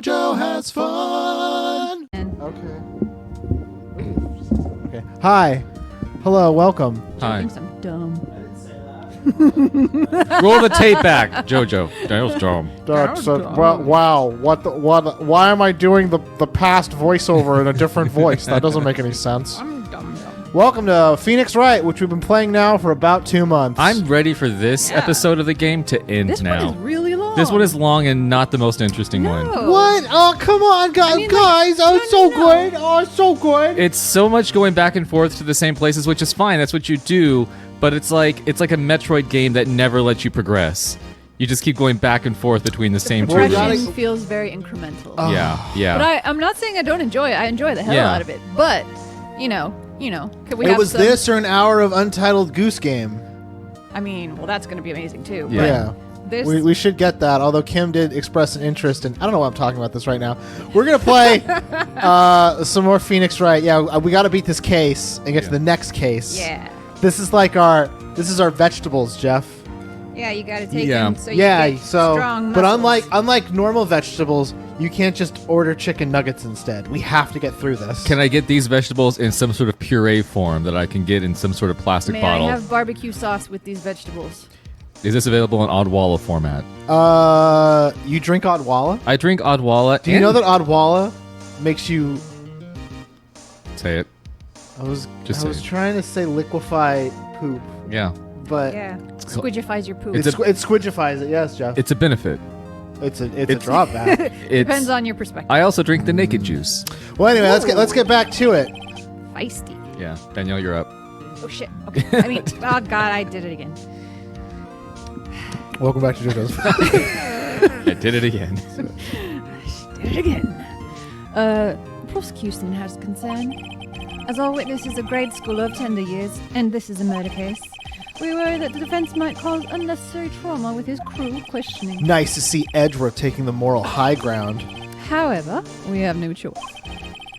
JoJo has fun. Okay. Hi. Hello. Welcome. Hi. Thinks I'm dumb. Roll the tape back, JoJo. Daniel's dumb. Wow. What? Why am I doing the past voiceover in a different voice? That doesn't make any sense. I'm dumb. Welcome to Phoenix Wright, which we've been playing now for about 2 months. I'm ready for this episode of the game to end This now. one is really long. This one is long and not the most interesting one. What? Oh, come on, guys! It's so good. Oh, it's so good. It's so much going back and forth to the same places, which is fine. That's what you do. But it's like a Metroid game that never lets you progress. You just keep going back and forth between the same two Progression rooms. feels very incremental. Yeah. But I'm not saying I don't enjoy it. I enjoy the hell out of it. But, you know, could we It have was some... this or an hour of Untitled Goose Game. I mean, well, that's going to be amazing, too. Yeah. This... We should get that, although Kim did express an interest in... I don't know why I'm talking about this right now. We're going to play some more Phoenix Wright. Yeah, we got to beat this case and get to the next case. Yeah. This is our vegetables, Jeff. Yeah, you got to take Yeah. them so you get strong but muscles. unlike normal vegetables, you can't just order chicken nuggets instead. We have to get through this. Can I get these vegetables in some sort of puree form that I can get in some sort of plastic May bottle? I have barbecue sauce with these vegetables? Is this available in Odwalla format? You drink Odwalla? I drink Odwalla. Do you know that Odwalla makes you... Say it. I was Just say it. trying to say liquefy poop, Yeah. but Yeah. Squidgifies your poop. it squidgifies it. Yes, Jeff. It's a benefit. It's a drawback. Depends on your perspective. I also drink the naked juice. Well, anyway, let's get back to it. Feisty. Yeah. Danielle, you're up. Oh, shit. Okay. I mean, oh, God, I did it again. Welcome back to JoJo's. I did it again. Did it again. Prosecution has concern. As our witness is a grade schooler of tender years, and this is a murder case, we worry that the defense might cause unnecessary trauma with his cruel questioning. Nice to see Edgeworth taking the moral high ground. However, we have no choice.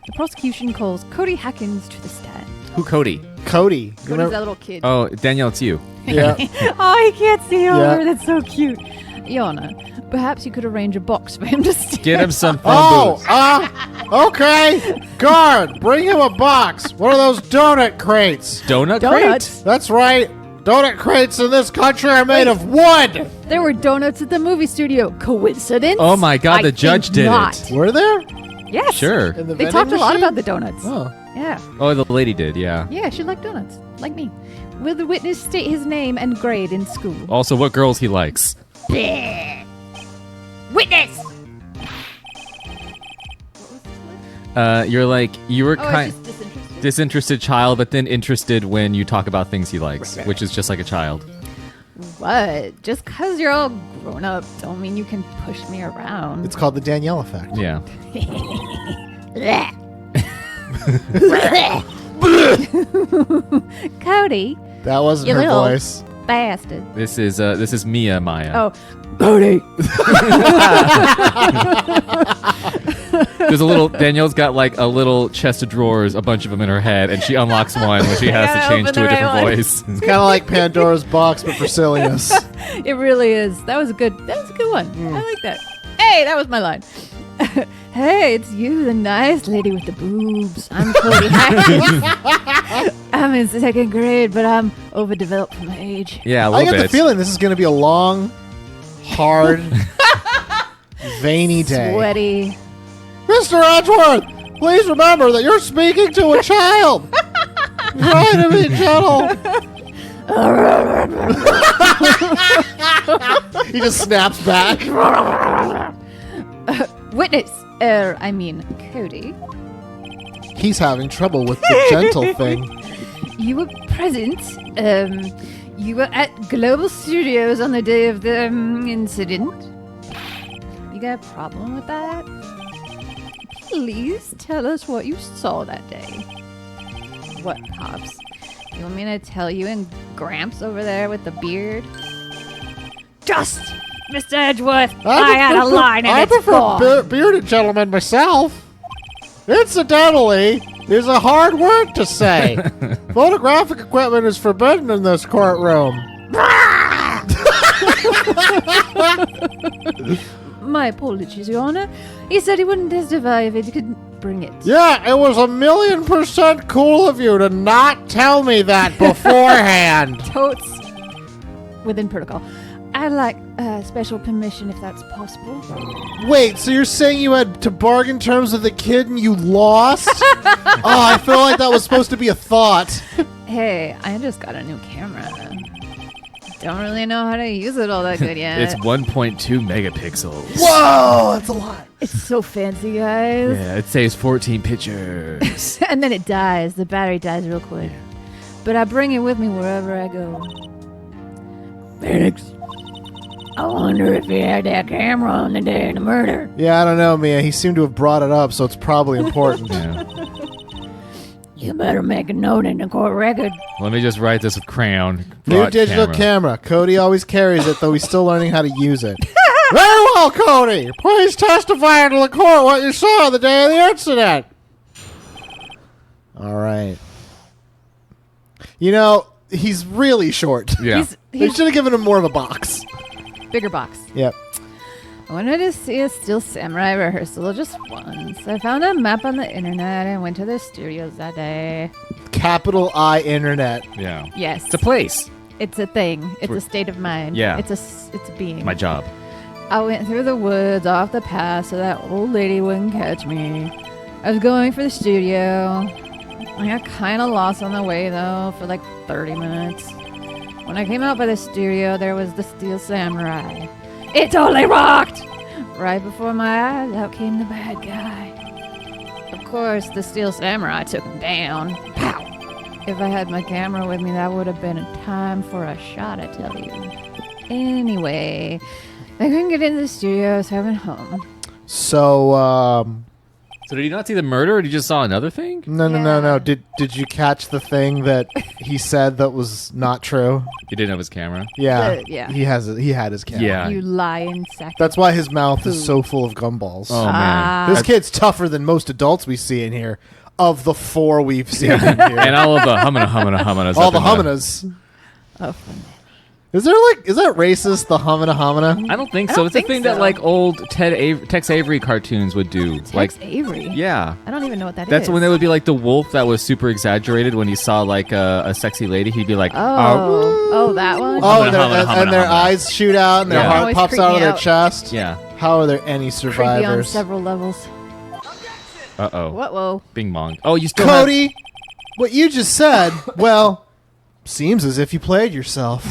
The prosecution calls Cody Hackins to the stand. Who, Cody? Cody. Cody's that little kid. Oh, Danielle, it's you. Yeah. Oh, he can't see over. Yeah. That's so cute. Your Honor, perhaps you could arrange a box for him to stand. Get him some phone booths. Okay. Guard, bring him a box. One of those donut crates. Donut Donuts? crate? That's right. Donut crates in this country are made of wood. There were donuts at the movie studio. Coincidence? Oh my God, the judge think did not. it. Were there? Yes. Sure. In the They vending talked a lot machine? about the donuts. Oh. Yeah. Oh, the lady did, yeah. Yeah, she liked donuts. Like me. Will the witness state his name and grade in school? Also, what girls he likes. Bleh. Witness! You're like, you were Oh, kind it's just disinterested. disinterested child, but then interested when you talk about things he likes, Right. which is just like a child. What? Just because you're all grown up don't mean you can push me around. It's called the Danielle effect. Yeah. Bleh. Cody, That wasn't You her little- voice. bastard. This is Mia Maya. Oh, Cody. There's a little Danielle's got like a little chest of drawers, a bunch of them in her head, and she unlocks one when she has to gotta change open to a the right different one. voice. It's kind of like Pandora's box, but for silliness. It really is. That was a good one. I like that. Hey, that was my line. Hey, it's you, the nice lady with the boobs. I'm Cody Hackins. I'm in second grade, but I'm overdeveloped for my age. Yeah, a I little get the bit. feeling this is going to be a long, hard, veiny day. Sweaty. Mr. Edgeworth, please remember that you're speaking to a child. Try to be gentle. He just snaps back. Witness. Cody. He's having trouble with the gentle thing. You were present. You were at Global Studios on the day of the incident. You got a problem with that? Please tell us what you saw that day. What, Pops? You want me to tell you and Gramps over there with the beard? Just, Mr. Edgeworth, I had a line and I it's prefer gone. bearded gentlemen myself. Incidentally, is a hard word to say. Photographic equipment is forbidden in this courtroom. My apologies, Your Honor. He said he wouldn't testify if he could bring it. Yeah, it was 1,000,000% cool of you to not tell me that beforehand. Totes. Within protocol. I'd like special permission if that's possible. Wait, so you're saying you had to bargain terms with the kid and you lost? Oh, I feel like that was supposed to be a thought. Hey, I just got a new camera. Don't really know how to use it all that good yet. It's 1.2 megapixels. Whoa, that's a lot. It's so fancy, guys. Yeah, it saves 14 pictures. And then it dies. The battery dies real quick. But I bring it with me wherever I go. Phoenix, I wonder if he had that camera on the day of the murder. Yeah, I don't know, Mia. He seemed to have brought it up, so it's probably important. Yeah. You better make a note in the court record. Let me just write this with crayon. New Brought digital camera. Cody always carries it, though he's still learning how to use it. Very well, Cody. Please testify to the court what you saw the day of the incident. All right. You know, he's really short. Yeah. They should have given him more of a box. Bigger box. Yep. I wanted to see a Steel Samurai rehearsal just once. I found a map on the internet and went to their studios that day. Capital I Internet. Yeah. Yes. It's a place. It's a thing. It's a state of mind. Yeah. It's a being. My job. I went through the woods off the path so that old lady wouldn't catch me. I was going for the studio. I got kind of lost on the way, though, for like 30 minutes. When I came out by the studio, there was the Steel Samurai. It totally rocked! Right before my eyes, out came the bad guy. Of course, the Steel Samurai took him down. Pow! If I had my camera with me, that would have been a time for a shot, I tell you. Anyway, I couldn't get into the studio, so I went home. So, So did you not see the murder, or did you just saw another thing? No. Did you catch the thing that he said that was not true? He didn't have his camera. Yeah. Yeah. He had his camera. Yeah. You lying sack. That's why his mouth is so full of gumballs. Oh man. This kid's tougher than most adults we see in here. Of the 4 we've seen in here. And all of the humana. All the hominas. Oh, Is that racist, the homina? I don't think I so. don't It's think a thing that so. like old Tex Avery cartoons would do. Tex Avery? Yeah. I don't even know what that is. That's when they would be like the wolf that was super exaggerated when he saw like a sexy lady. He'd be like, Oh, that one? Oh, Humana. and their eyes shoot out and their Yeah. heart Always pops creep out me of their out. chest. yeah. How are there any Creepy on survivors? several levels. Uh-oh. Whoa. Bing bong. Oh, you still Cody, what you just said, well, seems as if you played yourself.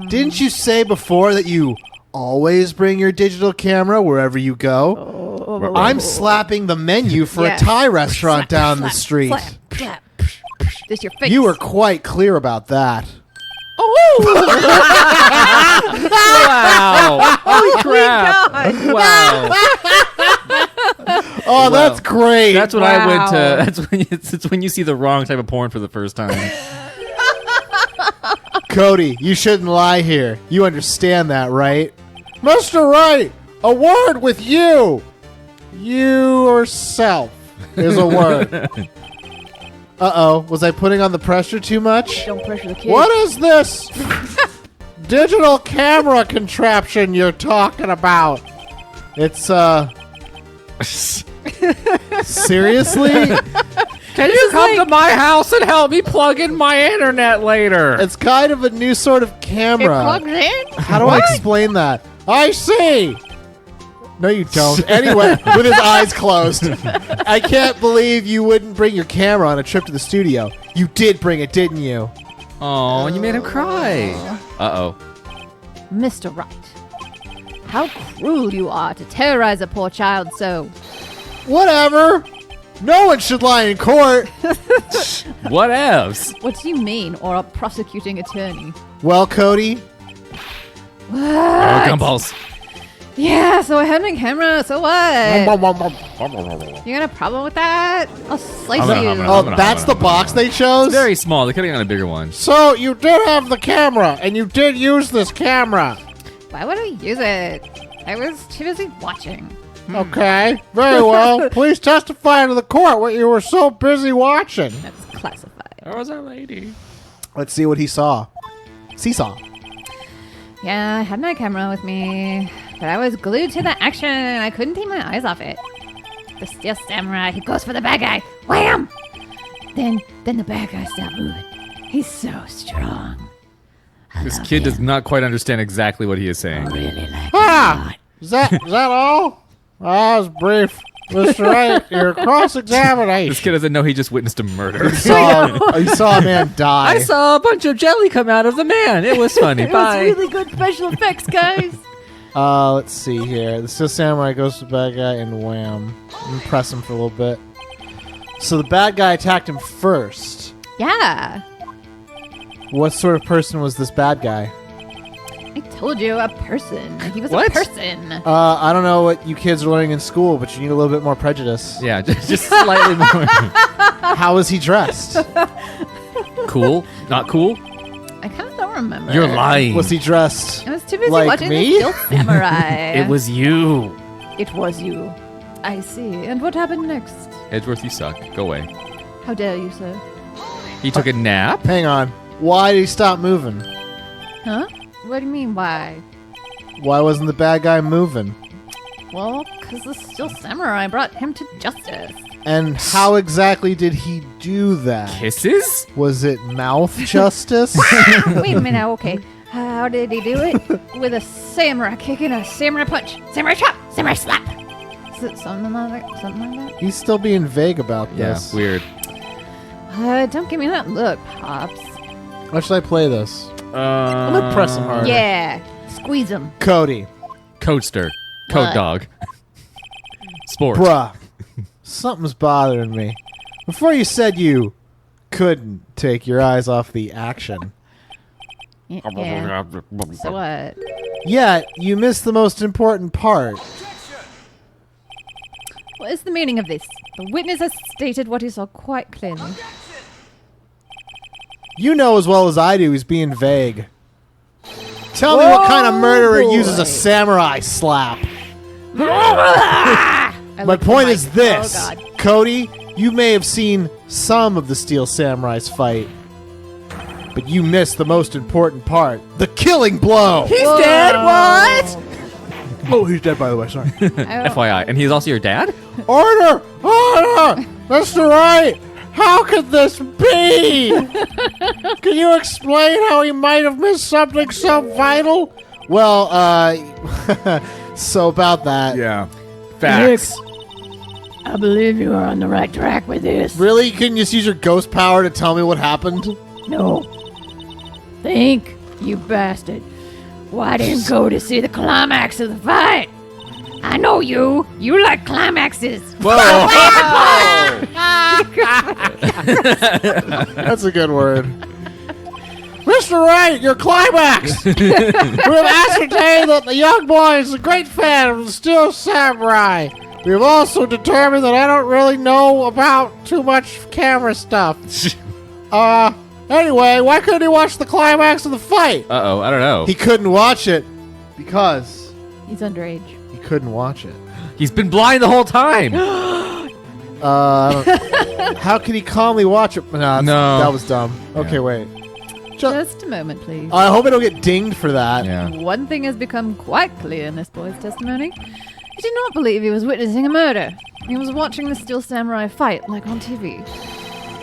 Didn't you say before that you always bring your digital camera wherever you go? I'm slapping the menu for Yes. a Thai restaurant down the street. Slap. Just your face. You were quite clear about that. Wow. Holy crap. Wow. Oh, that's great. That's what I went Wow. to. It's when you see the wrong type of porn for the first time. Cody, you shouldn't lie here. You understand that, right? Mr. Wright, a word with you. Yourself is a word. Uh-oh, was I putting on the pressure too much? Don't pressure the kid. What is this digital camera contraption you're talking about? It's, seriously? Can you come to my house and help me plug in my internet later? It's kind of a new sort of It camera. plugs in? How do I explain that? I see. No, you don't. Anyway, with his eyes closed. I can't believe you wouldn't bring your camera on a trip to the studio. You did bring it, didn't you? Oh, you made him cry. Uh-oh. Mr. Wright, how cruel you are to terrorize a poor child so. Whatever. No one should lie in court. What else? What do you mean, or a prosecuting attorney? Well, Cody, What? Oh, gumballs. Yeah, so I had my camera, so what? You got a problem with that? I'll slice I'm gonna- you. I'm gonna- oh, that's the box they chose? Very small. They could have gotten a bigger one. So, you did have the camera, and you did use this camera. Why would I use it? I was too busy watching. Okay, very well. Please testify to the court what you were so busy watching. That's classified. There was a lady. Let's see what he saw. Seesaw. Yeah, I had my camera with me. but I was glued to the action and I couldn't take my eyes off it. The Steel Samurai, he goes for the bad guy. Wham! Then the bad guy stopped moving. He's so strong. This kid does not quite understand exactly what he is saying. Really like Is that all? That was brief. Mr. Wright, your cross-examination. This kid doesn't know he just witnessed a murder. You saw a man die. I saw a bunch of jelly come out of the man. It was funny. It Bye. was really good special effects, guys. Let's see here. The Steel Samurai goes to the bad guy and wham. Impress him for a little bit. So the bad guy attacked him first. Yeah. What sort of person was this bad guy? I told you, a person. He was What? a person. I don't know what you kids are learning in school, but you need a little bit more prejudice. Yeah, just slightly more. How was he dressed? Cool? Not cool? I kind of don't remember. You're lying. Was he dressed? I was too busy Like watching me? the Steel Samurai. It was you. It was you. I see. And what happened next? Edgeworth, you suck. Go away. How dare you, sir? He took a nap? Hang on. Why did he stop moving? Huh? What do you mean, why? Why wasn't the bad guy moving? Well, because the Steel Samurai brought him to justice. And how exactly did he do that? Kisses? Was it mouth justice? Wait a minute, okay. How did he do it? With a samurai kick and a samurai punch. Samurai chop! Samurai slap! Is it something like that? Something like that? He's still being vague about Yeah, this. weird. Don't give me that look, Pops. How should I play this? I'm gonna press him harder. Yeah. Squeeze him. Cody. Codester. Code What? dog. Sport. Bruh. Something's bothering me. Before you said you couldn't take your eyes off the action. Yeah. So what? Yet, you missed the most important part. What is the meaning of this? The witness has stated what he saw quite clearly. You know as well as I do he's being vague. Tell me what kind of murderer uses a samurai slap. My point is this. Oh, God. Cody, you may have seen some of the Steel Samurai's fight, but you missed the most important part. The killing blow! He's dead? What? Oh, he's dead, by the way, sorry. FYI. And he's also your dad? Order! Order! Mr. Wright! How could this be? Can you explain how he might have missed something so vital? Well, so about that. Yeah. Facts. I believe you are on the right track with this. Really? You couldn't just use your ghost power to tell me what happened? No. Think, you bastard. Why didn't go to see the climax of the fight? I know you. You like climaxes. Whoa! That's a good word. Mr. Wright, your climax! We have ascertained that the young boy is a great fan of the Steel Samurai. We have also determined that I don't really know about too much camera stuff. Anyway, why couldn't he watch the climax of the fight? Uh-oh, I don't know. He couldn't watch it because He's underage. he couldn't watch it. He's been blind the whole time. How could he calmly watch it? No. That was dumb. Okay, wait. Just a moment, please. I hope I don't get dinged for that. Yeah. One thing has become quite clear in this boy's testimony. He did not believe he was witnessing a murder. He was watching the Steel Samurai fight, like on TV.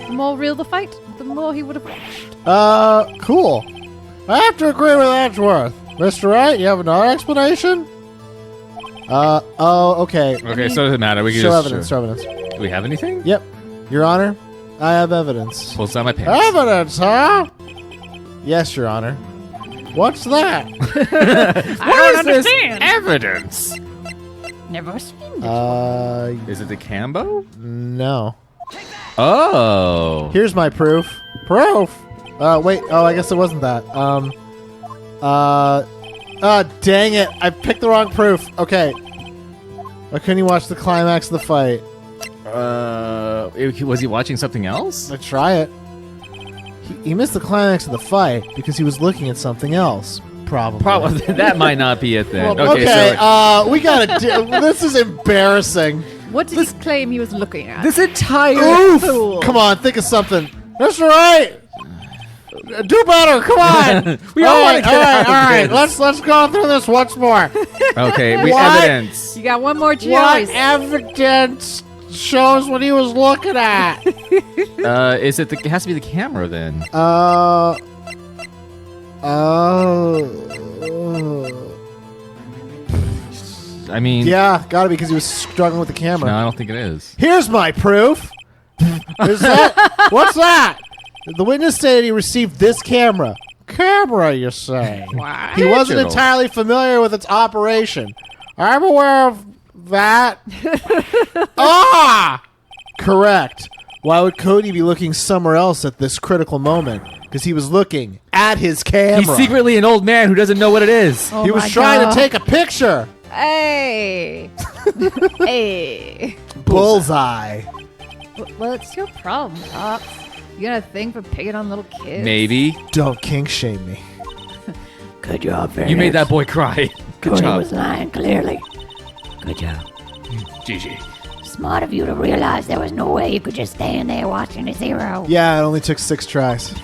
The more real the fight, the more he would have watched. Cool. I have to agree with Edgeworth. Mr. Wright, you have another explanation? Okay. Okay, so it doesn't matter. We can Show just evidence, show evidence. Do we have anything? Yep. Your Honor, I have evidence. Pulls down my pants. Evidence, huh? Yes, Your Honor. What's that? What is this evidence? Never seen it. Is it the Cambo? No. Oh. Here's my proof. Proof? Wait. Oh, I guess it wasn't that. Dang it. I picked the wrong proof. Okay. Why couldn't you watch the climax of the fight? Was he watching something else? Let's try it. He missed the climax of the fight because he was looking at something else. Probably. Probably. That might not be it then. Okay, so we gotta this is embarrassing. What did he claim he was looking at? this entire Oof! Fool. Come on, think of something. Mr. Wright! Do better. Come on. We all want to get out of All right. this. Let's go through this once more. Okay, we What? evidence. You got one more What choice. evidence shows what he was looking at? Is it? It has to be the camera then. I mean, Yeah, gotta be because he was struggling with the camera. no, I don't think it is. Here's my proof. Is that what's that? The witness stated he received this camera. Camera, you say? Wow. He wasn't Digital. entirely familiar with its operation. I'm aware of that. Correct. Why would Cody be looking somewhere else at this critical moment? Because he was looking at his camera. He's secretly an old man who doesn't know what it is. Oh he was my trying God. to take a picture. Hey. Hey. Bullseye. Well, it's your problem, Pops. You got a thing for picking on little kids? Maybe Don't kink shame me. Good job, Phoenix. you made that boy cry. Good Cody job, was lying, clearly. Good job. GG. Smart of you to realize there was no way you could just stand there watching a zero. Yeah, it only took 6 tries.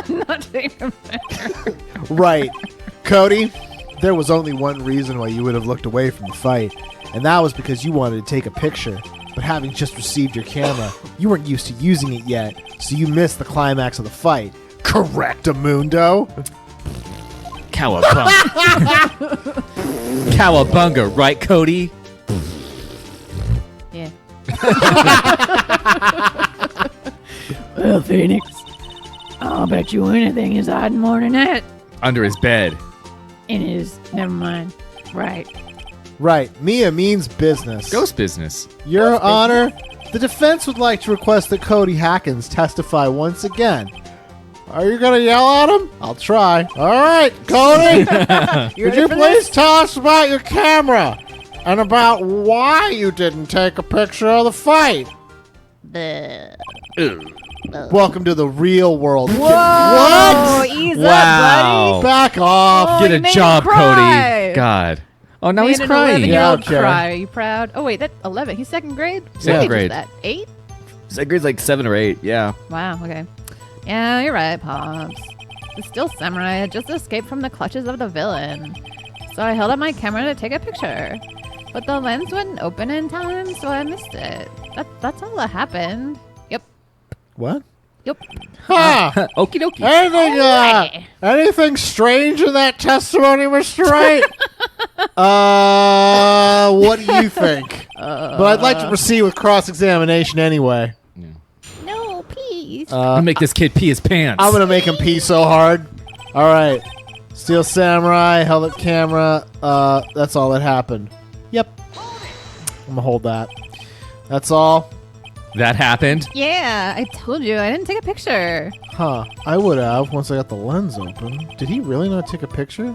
Not even fair. Right. Cody, there was only one reason why you would have looked away from the fight, and that was because you wanted to take a picture. But having just received your camera, you weren't used to using it yet, so you missed the climax of the fight. Correct, Amundo. Cowabunga. Cowabunga, right, Cody? Yeah. Well, Phoenix, I'll bet you anything he's hiding more than that. Under his bed. In his, never mind. Right. Right, Mia means business. Ghost business. Your Honor, the defense would like to request that Cody Hackins testify once again. Are you going to yell at him? I'll try. All right, Cody. Could you please tell us about your camera and about why you didn't take a picture of the fight? Welcome to the real world. Whoa, What? ease Wow. up, buddy. Back off. Oh, Get you a made job, him cry. Cody. God. Oh, now Made he's an crying. 11-year-old Yeah, okay. cry. Are you proud? Oh, wait, that's 11. He's second grade? Second What age grade. is that? 8? Second's like 7 or 8. Yeah. Wow, okay. Yeah, you're right, Pops. The Steel Samurai had just escaped from the clutches of the villain. So I held up my camera to take a picture. But the lens wouldn't open in time, so I missed it. That's all that happened. Yep. What? Yep. Huh. Okie dokie. Anything strange in that testimony, Mr. Wright? What do you think? But I'd like to proceed with cross-examination anyway. No, please. I'll make this kid pee his pants. I'm gonna make him pee so hard. All right, Steel Samurai held up camera. That's all that happened. Yep. I'm gonna hold that. That's all. That happened. Yeah, I told you. I didn't take a picture. Huh? I would have once I got the lens open. Did he really not take a picture?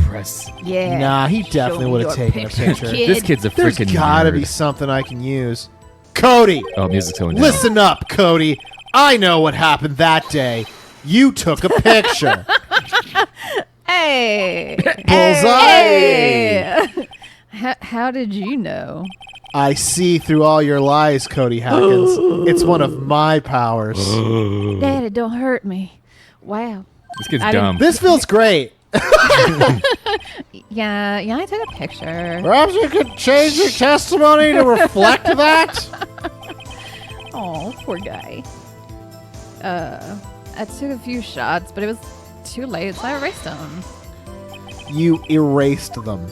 Press. Yeah. Nah, he definitely me would have your taken a picture. kid. This kid's a There's freaking gotta nerd. be something I can use. Cody, Oh, music's going down. listen up, Cody. I know what happened that day. You took a picture. Hey. Bullseye. Hey. How did you know? I see through all your lies, Cody Hackins. It's one of my powers. Daddy, don't hurt me. Wow. This kid's I didn't- dumb. This feels great. Yeah, I took a picture. Perhaps you could change your testimony to reflect that? Oh, poor guy. I took a few shots, but it was too late, so I erased them. You erased them.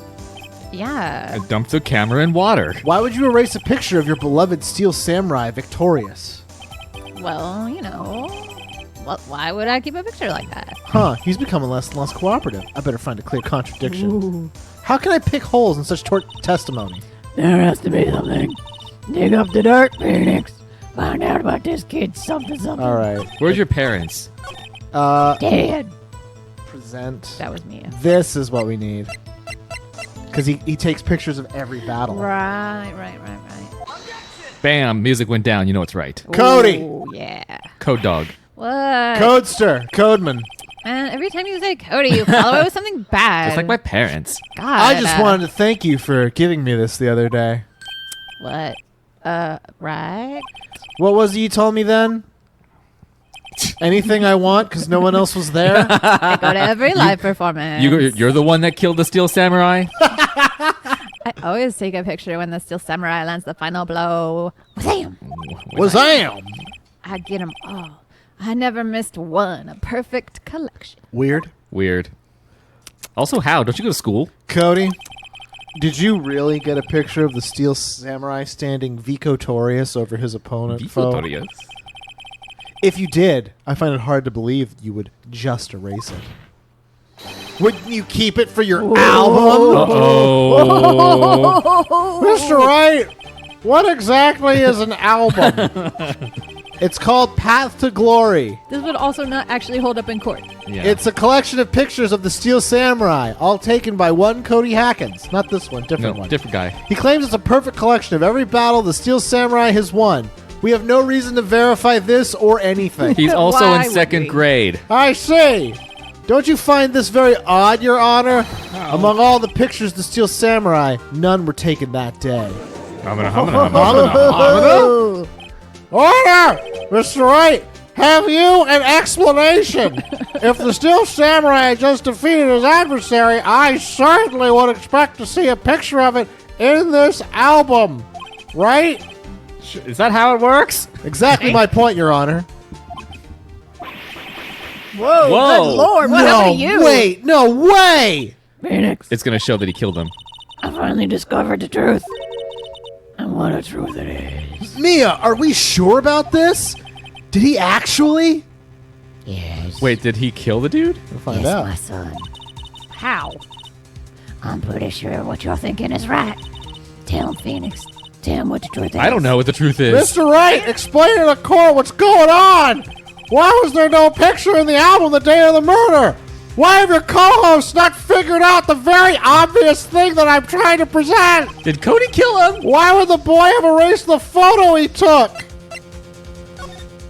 Yeah. I dumped the camera in water. Why would you erase a picture of your beloved Steel Samurai victorious? Well, why would I keep a picture like that? Huh, he's becoming less and less cooperative. I better find a clear contradiction. How can I pick holes in such testimony? There has to be something. Dig up the dirt, Phoenix. Find out about this kid something. All right. Where's your parents? Dead. Present. That was me. This is what we need. Because he takes pictures of every battle. Right. Bam! Music went down. You know it's right. Cody! Ooh, yeah. Code dog. What? Codester. Codeman. And every time you say Cody, you follow it with something bad. Just like my parents. God. I just wanted to thank you for giving me this the other day. What? Right? What was it you told me then? Anything I want because no one else was there? I go to every live performance. You're the one that killed the Steel Samurai? I always take a picture when the Steel Samurai lands the final blow. Wham! Wazam! I get them all. I never missed one. A perfect collection. Weird. Weird. Also, how? Don't you go to school? Cody, did you really get a picture of the Steel Samurai standing victorious over his opponent? Foe? Victorious. If you did, I find it hard to believe you would just erase it. Wouldn't you keep it for your album? Uh-oh. Mr. Wright, what exactly is an album? It's called Path to Glory. This would also not actually hold up in court. Yeah. It's a collection of pictures of the Steel Samurai, all taken by one Cody Hackins. Not this one, different one. Different guy. He claims it's a perfect collection of every battle the Steel Samurai has won. We have no reason to verify this or anything. He's also Why in would second we? grade. I see. Don't you find this very odd, Your Honor? Among all the pictures of the Steel Samurai, none were taken that day. Order! Mr. Wright, have you an explanation? If the Steel Samurai just defeated his adversary, I certainly would expect to see a picture of it in this album. Right? Is that how it works? Exactly my point, Your Honor. Whoa, Whoa. good lord, what happened to you? Wait, no way! Phoenix, It's going to show that he killed him. I finally discovered the truth. And what a truth it is. Mia, are we sure about this? Did he actually? Yes. Wait, did he kill the dude? We'll find Yes, out. my son. How? I'm pretty sure what you're thinking is right. Tell him, Phoenix. Tell him what the truth is. I don't know what the truth is. Mr. Wright, explain to the court what's going on. Why was there no picture in the album the day of the murder? Why have your co-hosts not figured out the very obvious thing that I'm trying to present? Did Cody kill him? Why would the boy have erased the photo he took?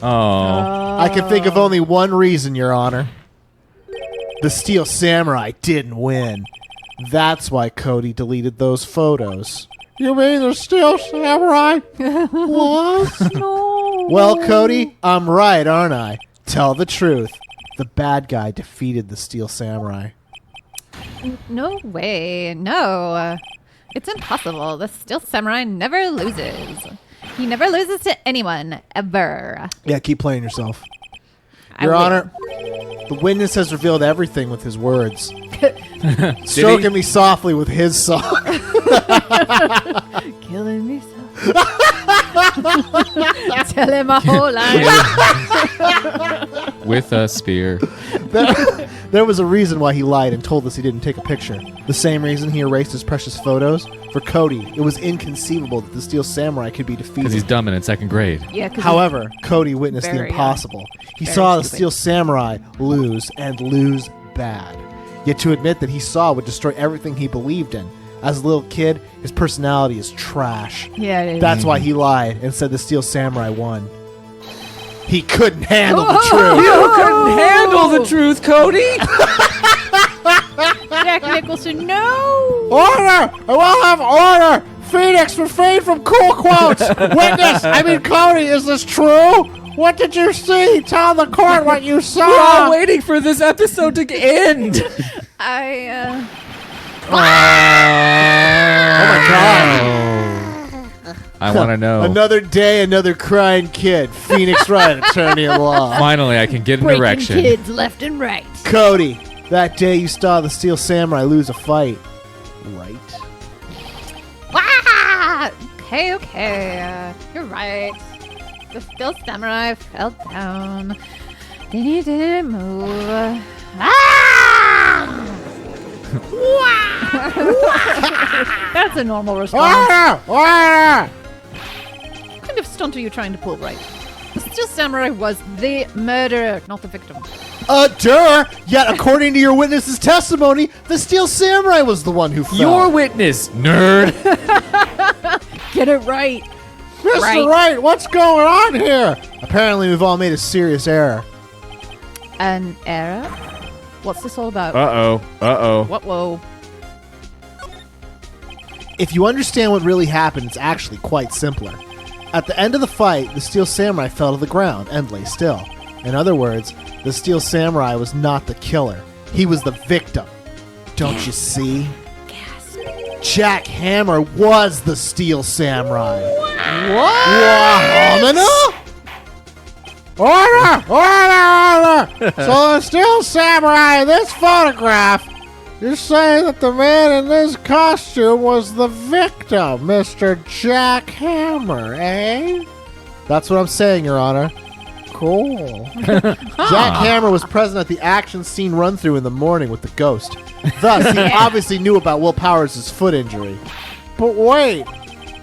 Oh. I can think of only one reason, Your Honor. The Steel Samurai didn't win. That's why Cody deleted those photos. You mean the Steel Samurai? What? No. Well, Cody, I'm right, aren't I? Tell the truth. The bad guy defeated the Steel Samurai. No way. No. It's impossible. The Steel Samurai never loses. He never loses to anyone, ever. Yeah, keep playing yourself. I Your will. Honor, the witness has revealed everything with his words. Did Stroking he? me softly with his song. Killing me so. Tell him a whole line. With a spear. There was a reason why he lied and told us he didn't take a picture. The same reason he erased his precious photos. For Cody, it was inconceivable that the Steel Samurai could be Because defeated. he's dumb and in second grade. Yeah, 'cause However, Cody witnessed the Very, impossible. He very saw the stupid. Steel Samurai lose and lose bad. Yet to admit that he saw would destroy everything he believed in. As a little kid, his personality is trash. yeah, it is. That's why he lied and said the Steel Samurai won. He couldn't handle the truth. You couldn't handle the truth, Cody! Jack Nicholson, no. Order! I will have order! Phoenix, refrain from cool quotes! Cody, is this true? What did you see? Tell the court what you We're saw! all waiting for this episode to end! I, Oh my god! I want to know. Another day, another crying kid. Phoenix Wright, attorney at law. Finally, I can get an Breaking erection. kids left and right. Cody, that day you saw the Steel Samurai lose a fight. Right? ah! Okay. You're right. The Steel Samurai fell down. Then he didn't move. Ah! That's a normal response. Order! What kind of stunt are you trying to pull, right? The Steel Samurai was the murderer, not the victim. Duh! Yet, according to your witness's testimony, the Steel Samurai was the one who fell. Your witness, nerd! Get it right. Mr. Right. Wright, what's going on here? Apparently, we've all made a serious error. An error? What's this all about? Uh-oh. What? Whoa. If you understand what really happened, it's actually quite simpler. At the end of the fight, the Steel Samurai fell to the ground and lay still. In other words, the Steel Samurai was not the killer. He was the victim. Don't you see? Jack Hammer was the Steel Samurai. What? Order! So the Steel Samurai in this photograph, you're saying that the man in this costume was the victim, Mr. Jack Hammer, eh? That's what I'm saying, Your Honor. Cool. Jack Hammer was present at the action scene run-through in the morning with the ghost. Thus, he obviously knew about Will Powers' foot injury. But wait,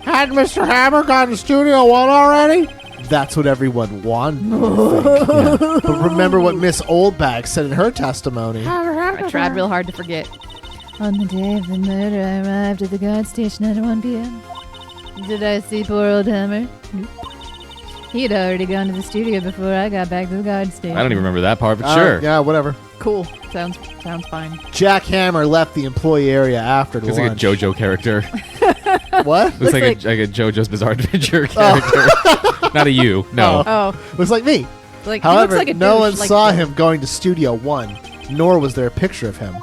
had Mr. Hammer gone to Studio One already? That's what everyone wanted. Yeah. But remember what Miss Oldbag said in her testimony. I tried real hard to forget. On the day of the murder, I arrived at the guard station at 1 p.m. Did I see poor old Hammer? Nope. He had already gone to the studio before I got back to the guard station. I don't even remember that part, but sure. Yeah, whatever. Cool. Sounds fine. Jack Hammer left the employee area after Looks lunch. like a JoJo character. What? Looks like a JoJo's Bizarre Adventure character. Not a you. No. Oh. Looks like me. Like, he However, looks like a no one douche, like saw the- him going to Studio One, nor was there a picture of him.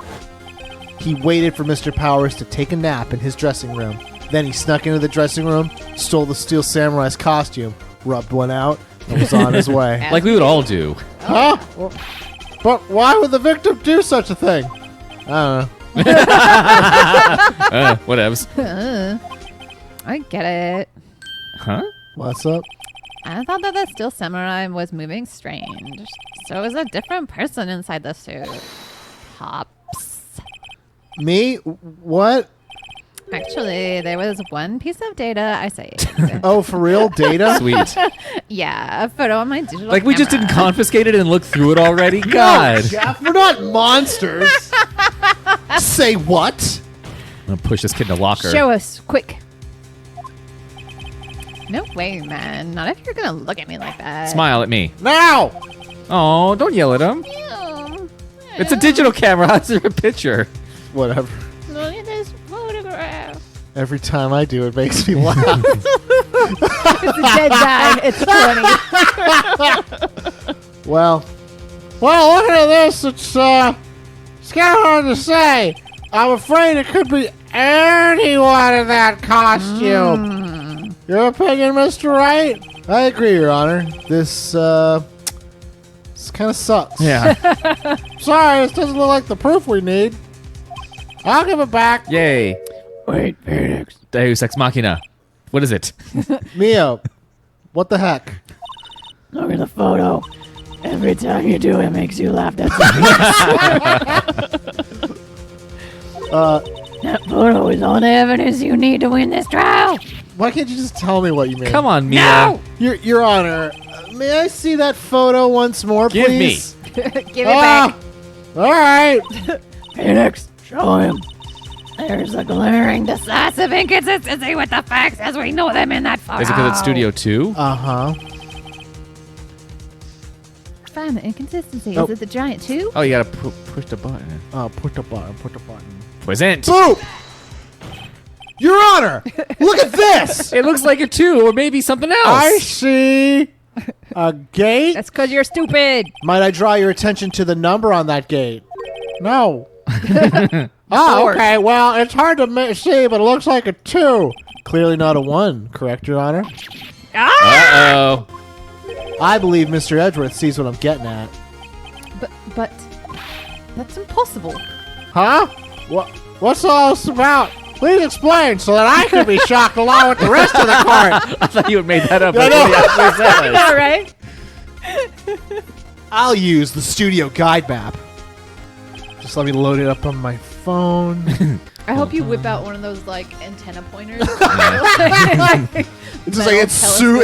He waited for Mr. Powers to take a nap in his dressing room. Then he snuck into the dressing room, stole the Steel Samurai's costume, rubbed one out, and was on his way. Like we would all do. Huh? Well, but why would the victim do such a thing? I don't know. Whatevs. I get it. Huh? What's up? I thought that the Steel Samurai was moving strange. So it was a different person inside the suit. Pops. Me? What? Actually, there was one piece of data I saved. Oh, for real? Data? Sweet. Yeah, a photo on my digital Like we just didn't camera. confiscate it and look through it already? God. Jeff, we're not monsters. Say what? I'm going to push this kid in a locker. Show us, quick. No way, man. Not if you're gonna look at me like that. Smile at me. Now! Oh, don't yell at him. Ew. It's a digital camera. How's there a picture? Whatever. Look at this photograph. Every time I do, it makes me laugh. It's a dead guy. It's funny. Well, looking at this, it's kind of hard to say. I'm afraid it could be anyone in that costume. Your opinion, Mr. Wright? I agree, Your Honor. This kind of sucks. Yeah. Sorry, this doesn't look like the proof we need. I'll give it back. Yay. Wait, Phoenix. Deus Ex Machina. What is it? Mio, what the heck? Look at the photo. Every time you do, it makes you laugh. That's that photo is all the evidence you need to win this trial. Why can't you just tell me what you mean? Come on, Mia. No! Your Honor, may I see that photo once more, Give me. please? Give it back. All right. Phoenix, show him. There's a glaring, decisive inconsistency with the facts as we know them in that photo. Is it because it's Studio 2? Uh-huh. Find the inconsistency. Oh. Is it the giant too? Oh, you gotta push the button. Oh, put the button. Present. Boom! Your Honor, look at this! It looks like a 2 or maybe something else. I see a gate. That's because you're stupid. Might I draw your attention to the number on that gate? No. Four. Okay. Well, it's hard to see, but it looks like a 2. Clearly not a 1, correct, Your Honor? Uh-oh. I believe Mr. Edgeworth sees what I'm getting at. But that's impossible. Huh? What's all this about? Please explain so that I can be shocked along with the rest of the court. I thought you had made that up. I That's know. what he actually said. All right. I'll use the studio guide map. Just let me load it up on my phone. I hope you whip out one of those like antenna pointers. It's just like it's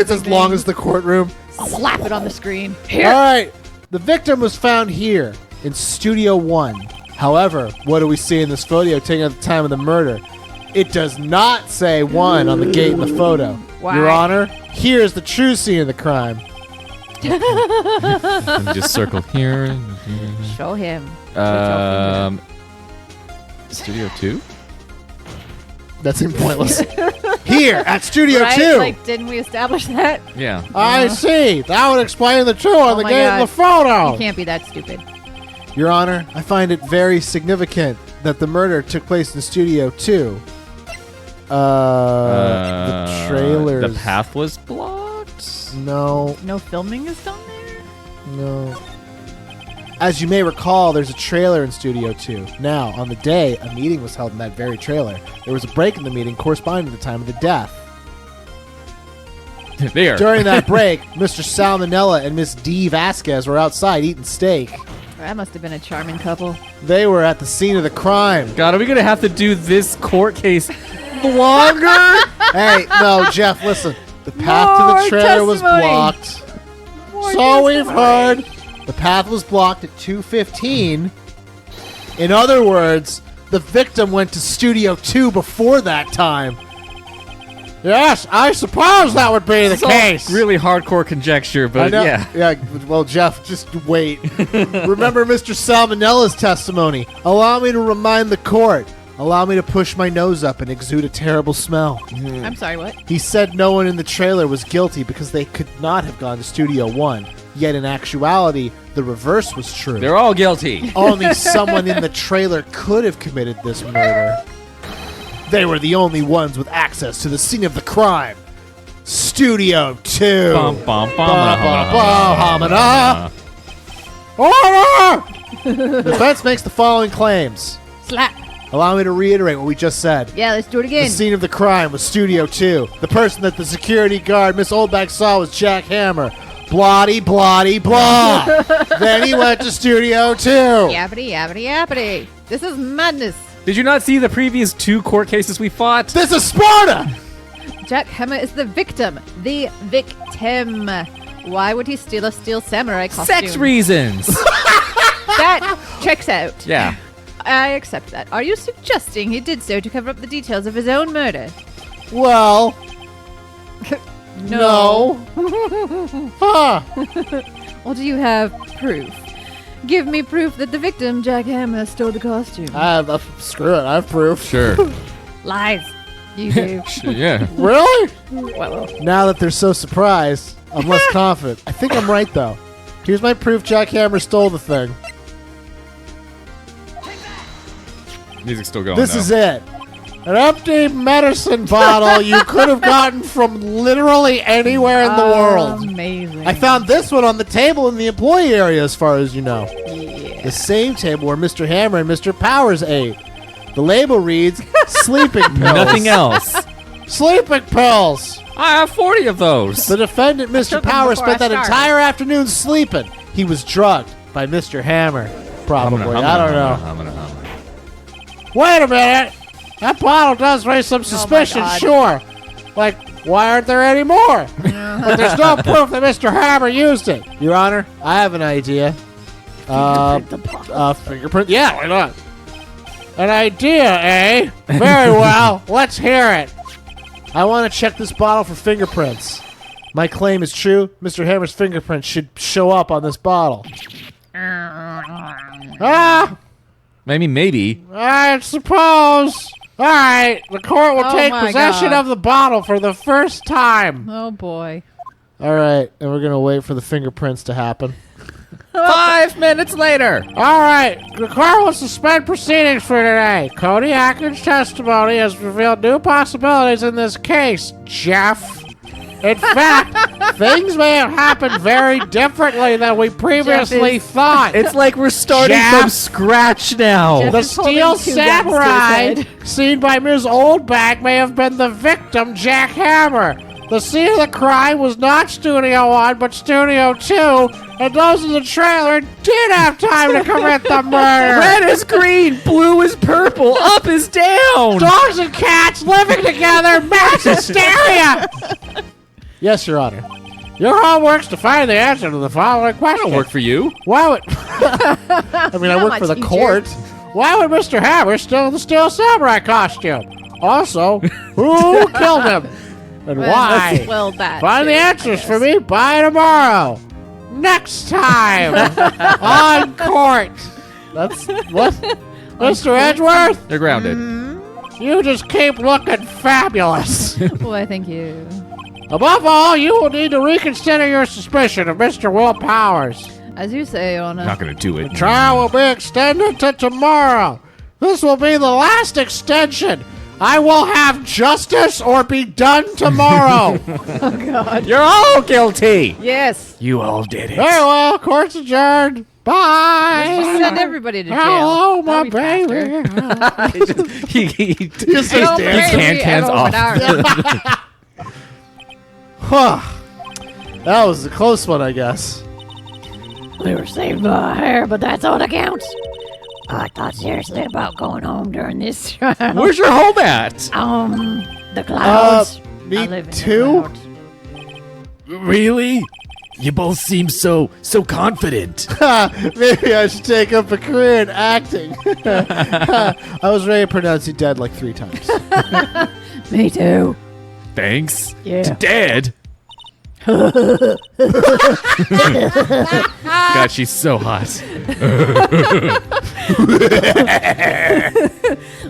as long as the courtroom. Slap it on the screen. All right. The victim was found here in Studio 1. However, what do we see in this photo taken at the time of the murder? It does not say 1 on the gate in the photo. Why? Your Honor, here's the true scene of the crime. Let me just circle here. Show him. Studio 2? That seemed pointless. Here at Studio Right? 2. Like, didn't we establish that? Yeah. I see. That would explain the two on Oh the my game of God. the photo. You can't be that stupid. Your Honor, I find it very significant that the murder took place in Studio 2. The trailers. The path was blocked. No, No filming is done there? no. As you may recall, there's a trailer in Studio 2. Now, on the day a meeting was held in that very trailer, there was a break in the meeting corresponding to the time of the death. There. During that break, Mr. Salmonella and Miss D. Vasquez were outside eating steak. That must have been a charming couple. They were at the scene of the crime. God, are we gonna have to do this court case longer? Hey, no, Jeff, listen. The path to More the trailer was testimony. blocked. More So we've testimony. heard. The path was blocked at 2:15. In other words, the victim went to Studio 2 before that time. Yes, I suppose that would be the It's all case. really hardcore conjecture, I but know. yeah. Well, Jeff, just wait. Remember Mr. Salmonella's testimony. Allow me to remind the court. Allow me to push my nose up and exude a terrible smell. I'm sorry, what? He said no one in the trailer was guilty because they could not have gone to Studio 1. Yet in actuality, the reverse was true. They're all guilty. Only someone in the trailer could have committed this murder. They were the only ones with access to the scene of the crime. Studio 2. Bum, bum, bum, Hamana. Order! The defense makes the following claims. Slap. Allow me to reiterate what we just said. Yeah, let's do it The again. scene of the crime was Studio 2. The person that the security guard, Miss Oldbag, saw was Jack Hammer. Bloody, bloody, blah. Then he went to Studio 2. Yappity, yappity, yappity. This is madness. Did you not see the previous 2 court cases we fought? This is Sparta! Jack Hammer is the victim. The victim. Why would he steal a steel samurai costume? Sex reasons. That checks out. Yeah. I accept that. Are you suggesting he did so to cover up the details of his own murder? Well, no. Huh. Or do you have proof? Give me proof that the victim, Jack Hammer, stole the costume. Screw it, I have proof. Sure. Lies. You do. Yeah. Really? Well, Now that they're so surprised, I'm less confident. I think I'm right, though. Here's my proof Jack Hammer stole the thing. Music's still going. This though. is it. An empty medicine bottle you could have gotten from literally anywhere in the world. Amazing. I found this one on the table in the employee area, as far as you know. Yeah. The same table where Mr. Hammer and Mr. Powers ate. The label reads sleeping pills. Nothing else. Sleeping pills. I have 40 of those. The defendant, Mr. took them Powers, before spent I that started. entire afternoon sleeping. He was drugged by Mr. Hammer. Probably. I don't know. Wait a minute. That bottle does raise some suspicion, God. sure. Like, why aren't there any more? But there's no proof that Mr. Hammer used it. Your Honor, I have an idea. Fingerprint? Yeah, why not? An idea, eh? Very well. Let's hear it. I want to check this bottle for fingerprints. My claim is true. Mr. Hammer's fingerprints should show up on this bottle. Maybe. I suppose. All right, the court will Oh take my possession God. of the bottle for the first time. Oh boy. All right, and we're going to wait for the fingerprints to happen. 5 minutes later. All right, the court will suspend proceedings for today. Cody Atkins' testimony has revealed new possibilities in this case, Jeff. In fact, things may have happened very differently than we previously thought. It's like we're starting Jeff. from scratch now. Jeff. The Just holding steel 2 guns to his samurai head. seen by Ms. Oldbag may have been the victim, Jack Hammer. The scene of the crime was not Studio 1, but Studio 2, and those in the trailer did have time to commit the murder. Red is green, blue is purple, up is down. Dogs and cats living together, mass hysteria. Yes, Your Honor. Your homework's to find the answer to the following question. That'll work for you. Why would... I mean, I How work for the much court. Why would Mr. Hammer steal the steel samurai costume? Also, who killed him? And why? Well, that. Find the too, I answers for guess. me by tomorrow. Next time on court. That's what? Mr. Edgeworth? They're grounded. You just keep looking fabulous. Why, thank you. Above all, you will need to reconsider your suspicion of Mr. Will Powers. As you say, Your Honor. Not gonna do it. Trial will be extended to tomorrow. This will be the last extension. I will have justice or be done tomorrow. You're all guilty. Yes. You all did it. Very well, court's adjourned. Bye. Just send everybody to jail. Hello, my That'll be baby. faster. he Just Don't starts marry dancing. me hands at off. Open Huh. That was a close one, I guess. We were saved by our hair, but that's all that counts. I thought seriously about going home during this trial. Where's your home at? The clouds. I Me live in the too? clouds. Really? You both seem so confident. Maybe I should take up a career in acting. I was ready to pronounce you dead like 3 times. Me too. Thanks. Yeah. To Dad. God, she's so hot.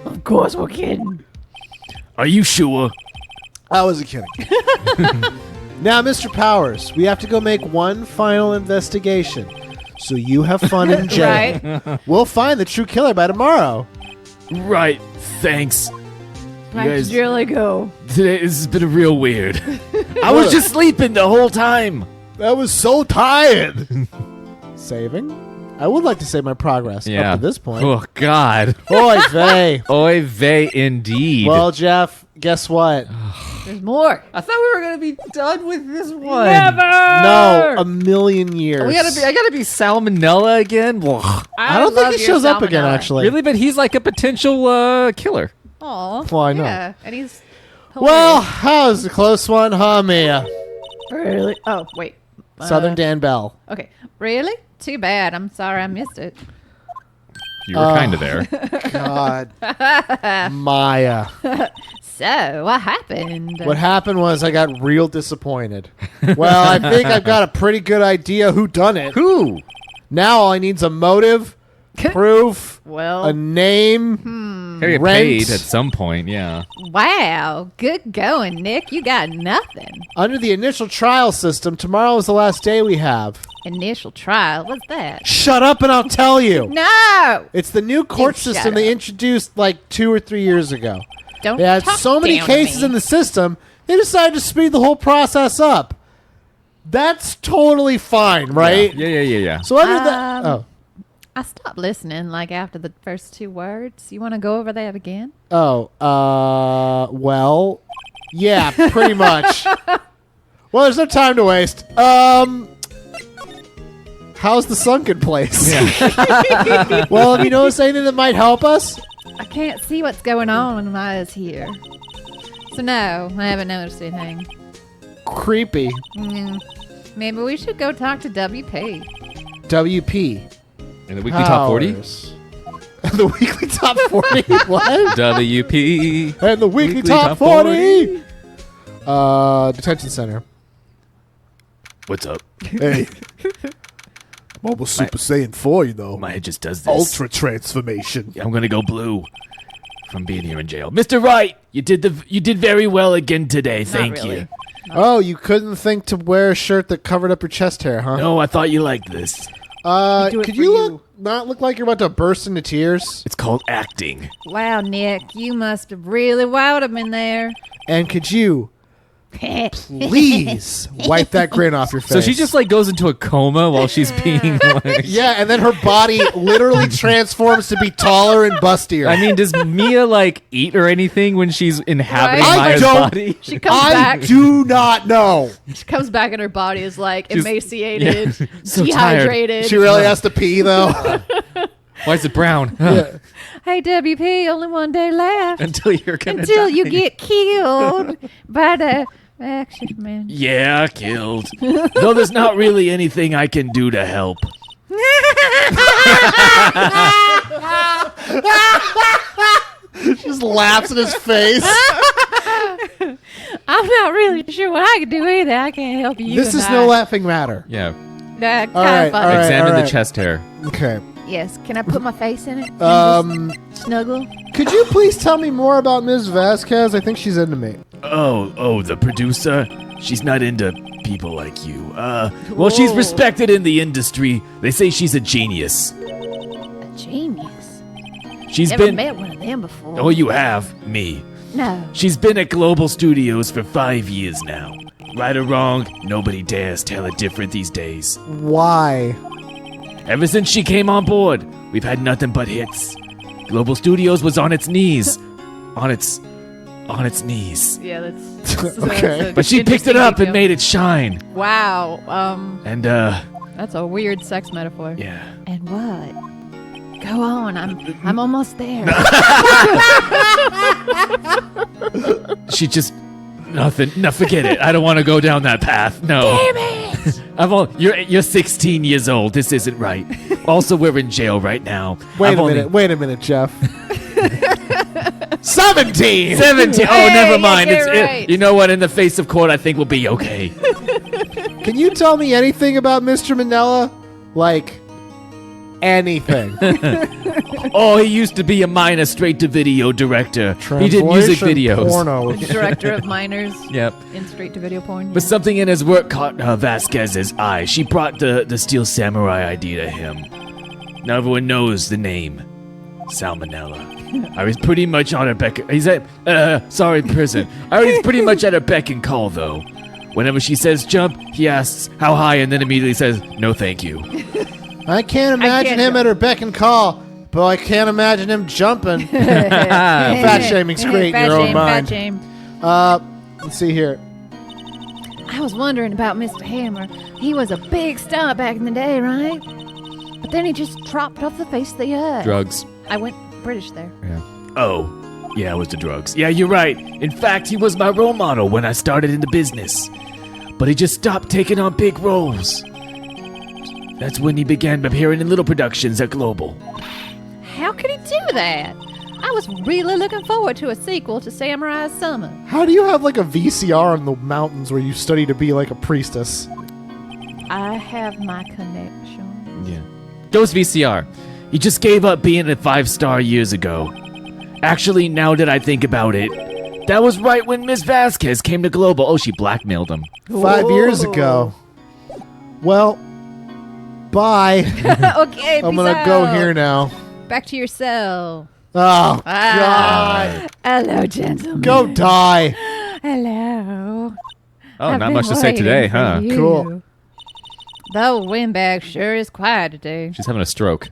Of course we're kidding. Are you sure? I wasn't kidding. Now, Mr. Powers, we have to go make one final investigation. So you have fun in jail. Right. We'll find the true killer by tomorrow. Right. Thanks. Back guys- to jail I go. Today this has been real weird. I was just sleeping the whole time. That was so tired. Saving? I would like to say my progress Yeah. up to this point. Oh God. Oy vey. Oy vey, indeed. Well, Jeff, guess what? There's more. I thought we were gonna be done with this one. No, a million years. I gotta be salmonella again. I don't think he shows up again, actually. Really, but he's like a potential killer. Aw. Why not? Yeah, and he's Well, that was a close one, huh, Mia? Really? Oh, wait. Southern Dan Bell. Okay. Really? Too bad. I'm sorry I missed it. You were kind of there. God. Maya. So, what happened? What happened was I got real disappointed. Well, I think I've got a pretty good idea who done it. Who? Now all I need's a motive, proof, Well, a name. Gotta get Rent. paid at some point. Yeah. wow. Good going, Nick. You got nothing. Under the initial trial system, tomorrow is the last day we have. Initial trial. What's that? Shut up and I'll tell you. No! It's the new court You shut system they up. introduced like 2 or 3 years ago. Don't They had talk so many down to cases me. in the system, they decided to speed the whole process up. That's totally fine, right? Yeah. So other than I stopped listening like after the first 2 words. You want to go over that again? well, yeah, pretty much. Well, there's no time to waste. How's the sunken place? Well, have you noticed anything that might help us? I can't see what's going on when my eyes here. So no, I haven't noticed anything. Creepy. Maybe we should go talk to WP. WP. In the weekly top 40. Powers. The weekly top 40? What? WP. And the weekly top 40. Detention center. What's up? Hey. Mobile Super Saiyan 4, you know. My head just does this. Ultra transformation. I'm gonna go blue from being here in jail. Mr. Wright, you did very well again today. Thank really. you. Oh, you couldn't think to wear a shirt that covered up your chest hair, huh? No, I thought you liked this. do it Could for you not look like you're about to burst into tears? It's called acting. Wow, Nick, you must have really wowed him in there. And could you please wipe that grin off your face? So she just like goes into a coma while she's being like. Yeah, and then her body literally transforms to be taller and bustier. I mean, does Mia like eat or anything when she's inhabiting Right? I Maya's don't- body? She comes I back. do not know. She comes back and her body is like She's- emaciated, So dehydrated. She really has to pee, though. Why is it brown? Hey WP, only one day left Until you're gonna until die. you get killed by the action man. Yeah, killed. Though there's not really anything I can do to help. Just laughs in his face. I'm not really sure what I can do either. I can't help you. This is no laughing matter. Yeah. That All kind right, of funny. all right. Examine the chest hair. Okay. Yes. Can I put my face in it? Snuggle. Could you please tell me more about Ms. Vasquez? I think she's into me. Oh, the producer? She's not into people like you. Well, she's respected in the industry. They say she's a genius. A genius. She's Never been... met one of them before. Oh, you have? Me. No. She's been at Global Studios for 5 years now. Right or wrong, nobody dares tell it different these days. Why? Ever since she came on board, we've had nothing but hits. Global Studios was on its knees. on its knees. Yeah, that's Okay. But she picked it up and made it shine. Wow. And, That's a weird sex metaphor. yeah. And what? Go on. I'm almost there. She just... Nothing. No, forget it. I don't want to go down that path. No. Damn it! You're 16 years old. This isn't right. Also, we're in jail right now. Wait a minute, Jeff. 17! 17. Oh, Hey, never mind. get it right. You know what? In the face of court, I think we'll be okay. Can you tell me anything about Mr. Manella? Like, anything. Oh, he used to be a minor straight-to-video director. He did music Translation videos. Porno. Director of minors Yep. in straight-to-video porn. But something in his work caught Vasquez's eye. She brought the Steel Samurai idea to him. Now everyone knows the name. Salmonella. I was pretty much on her beck. He's at, prison. I was pretty much at her beck and call, though. Whenever she says jump, he asks how high and then immediately says, no thank you. I can't imagine him at her beck and call, but I can't imagine him jumping. Fat shaming's great in your own mind. Fat shame. Let's see here. I was wondering about Mr. Hammer. He was a big star back in the day, right? But then he just dropped off the face of the earth. Drugs. I went British there. Oh, yeah, it was the drugs. Yeah, you're right. In fact, he was my role model when I started in the business. But he just stopped taking on big roles. That's when he began appearing in little productions at Global. How could he do that? I was really looking forward to a sequel to Samurai's Summer. How do you have like a VCR in the mountains where you study to be like a priestess? I have my connection. Yeah. Those VCR. He just gave up being a 5-star years ago. Actually, now that I think about it, that was right when Miss Vasquez came to Global. Oh, she blackmailed him. 5 years ago. Well, bye. Okay, I'm peace gonna out. go here now. Back to your cell. Oh, God. Hello, gentlemen. Go die. Hello. Oh, I've not been much to say waiting today, for huh? you. Cool. The windbag sure is quiet today. She's having a stroke.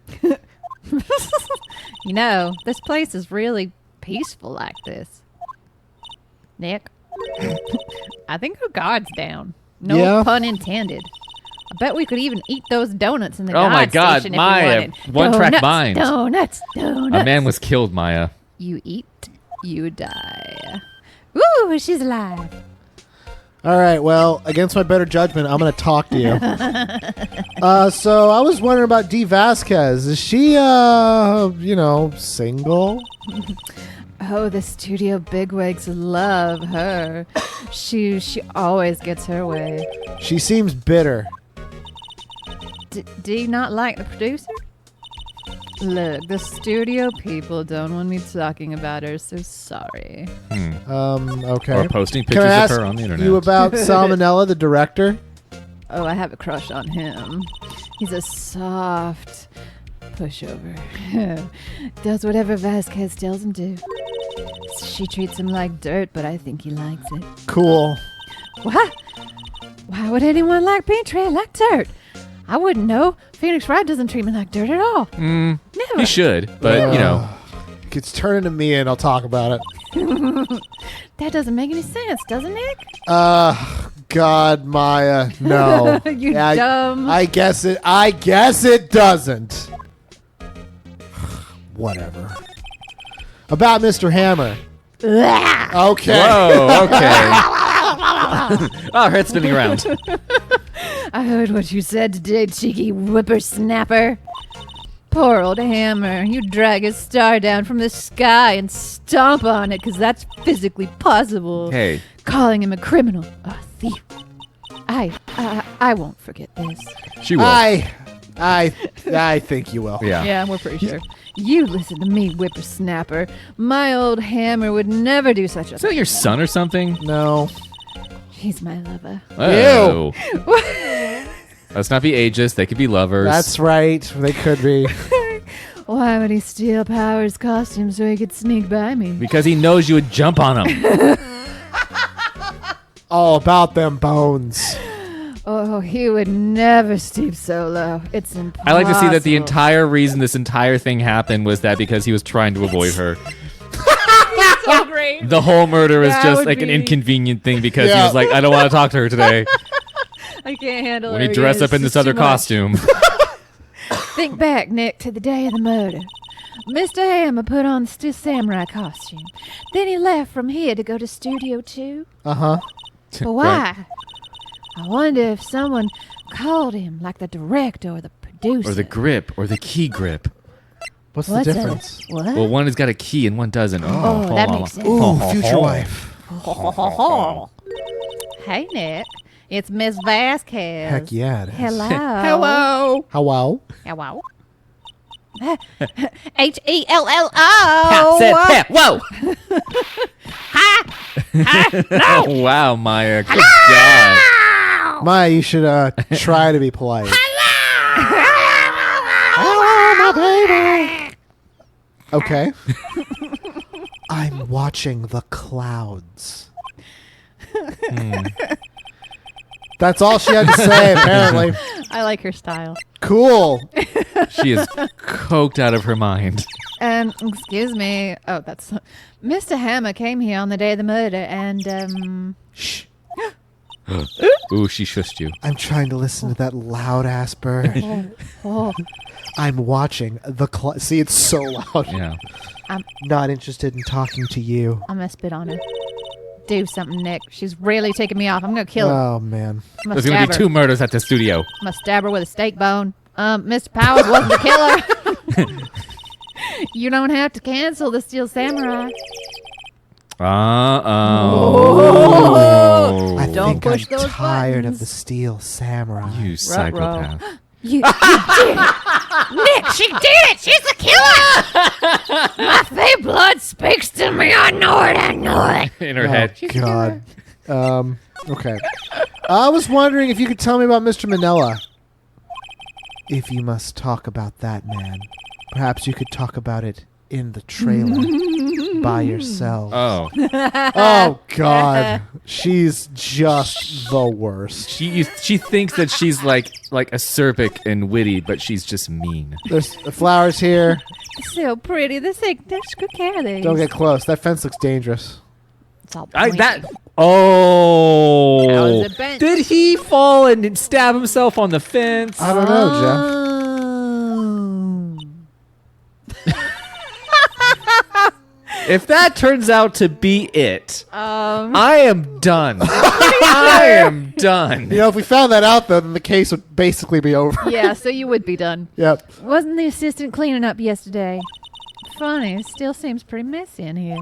You know, this place is really peaceful like this. Nick, I think our guard's down. No Yeah? pun intended. I bet we could even eat those donuts in the Oh my guard God, station if Maya, we wanted. one-track Donuts, mind. Donuts, donuts. A man was killed, Maya. You eat, you die. Woo, she's alive. All right, well, against my better judgment, I'm going to talk to you. So I was wondering about Dee Vasquez. Is she, single? Oh, the studio bigwigs love her. She always gets her way. She seems bitter. Do you not like the producer? Look, the studio people don't want me talking about her, so sorry. Okay. Or posting Can I pictures ask of her on the internet. you about Salmonella, the director? Oh, I have a crush on him. He's a soft pushover. Does whatever Vasquez tells him to. She treats him like dirt, but I think he likes it. Cool. What? Why would anyone like being treated like dirt? I wouldn't know. Phoenix Wright doesn't treat me like dirt at all. Never. You should, but, It's turning to me and I'll talk about it. That doesn't make any sense, doesn't it? God, Maya, no. You dumb. I guess it doesn't. Whatever. About Mr. Hammer. Okay. Whoa, okay. Oh, her head's spinning around. I heard what you said today, cheeky whippersnapper. Poor old Hammer. You drag his star down from the sky and stomp on it, because that's physically possible. Hey. Calling him a criminal, a thief. I won't forget this. She will. I I think you will. Yeah. Yeah, we're pretty sure. You listen to me, whippersnapper. My old hammer would never do such a Is that your son or something? No. He's my lover. Oh. Let's not be ageist. They could be lovers. That's right. They could be. Why would he steal Power's costume so he could sneak by me? because he knows you would jump on him. All about them bones. Oh, he would never stoop so low. It's impossible. I like to see that the entire reason this entire thing happened was that because he was trying to avoid her. so great. The whole murder is That just would like an be- inconvenient thing because he Yeah. was like, I don't want to talk to her today. I can't handle When it. he dressed again. up in It's this other too much. costume. Think back, Nick, to the day of the murder. Mr. Hammer put on the Steel Samurai costume. Then he left from here to go to Studio 2. Uh-huh. But why? I wonder if someone called him, like the director or the producer. Or the grip, or the key grip. What's What's the that? difference? What? Well, one has got a key and one doesn't. Oh, that makes sense. Ooh, future wife. Hey, Nick. It's Miss Vasquez. Heck yeah, it is. Hello. Hello. Hello? Hello. H-E-L-L-O. Said pep. Whoa. Oh, wow, Maya. Good God. Maya, you should try to be polite. Hello, my baby. Okay. I'm watching the clouds. That's all she had to say, apparently. I like her style. Cool. She is coked out of her mind. Excuse me. Oh, that's Mr. Hammer came here on the day of the murder, and Shh. Ooh, she shushed you. I'm trying to listen to that loud ass bird. oh, I'm watching the clouds. See, it's so loud. Yeah. Not interested in talking to you. I'm gonna spit on her. Do something, Nick. She's really taking me off. I'm gonna kill her. Oh, man. I'm gonna There's going stab to be her. 2 murders at the studio. I'm gonna stab her with a steak bone. Mr. Powers wasn't the killer. You don't have to cancel the Steel Samurai. Uh-oh. I Don't think push I'm those tired buttons. of the steel samurai. You psychopath. You did it. Nick, she did it. She's the killer. My fake blood speaks to me. I know it. I know it. In her head. Oh, God. Okay. I was wondering if you could tell me about Mr. Manila. If you must talk about that man, perhaps you could talk about it in the trailer by yourself. Oh. Oh, God. She's just the worst. She thinks that she's like acerbic and witty, but she's just mean. There's flowers here. So pretty. This thing. There's good care of these. Don't get close. That fence looks dangerous. It's all pointy. Oh. How is it bent? Did he fall and stab himself on the fence? I don't know, Jeff. If that turns out to be it, I am done. I am done. You know, if we found that out, though, then the case would basically be over. Yeah, so you would be done. Yep. Wasn't the assistant cleaning up yesterday? Funny, it still seems pretty messy in here.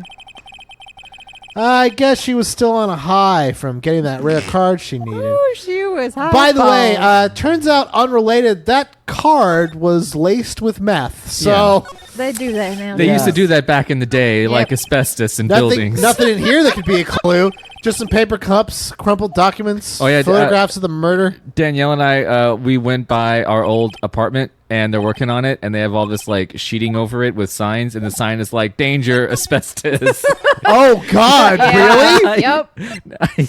I guess she was still on a high from getting that rare card she needed. Ooh, she was high. By the way, turns out unrelated, that card was laced with meth. So they do that now. They Yeah. used to do that back in the day, like asbestos in buildings. nothing in here that could be a clue. Just some paper cups, crumpled documents, Oh, yeah, photographs of the murder. Danielle and I, we went by our old apartment, and they're working on it, and they have all this like sheeting over it with signs, and the sign is like "Danger, asbestos." Oh, God, really? Yep.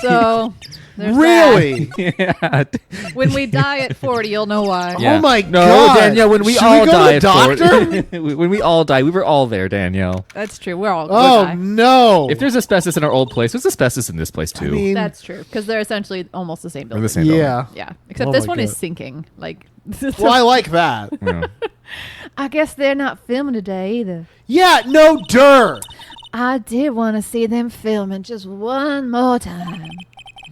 So, there's Really? Yeah. that. When we die at 40, you'll know why. Yeah. Oh, my no, God. Danielle, when we Should all we go to the died, doctor? when we all died, we were all there, Danielle. That's true. We're all Oh, die. no. If there's asbestos in our old place, there's asbestos in this place too. I mean, That's true, because they're essentially almost the same We're building. the same building. yeah. Yeah, except Oh this my one is God. sinking. Like, Well, I like that. Yeah. I guess they're not filming today either. Yeah, no dir. I did want to see them filming just one more time.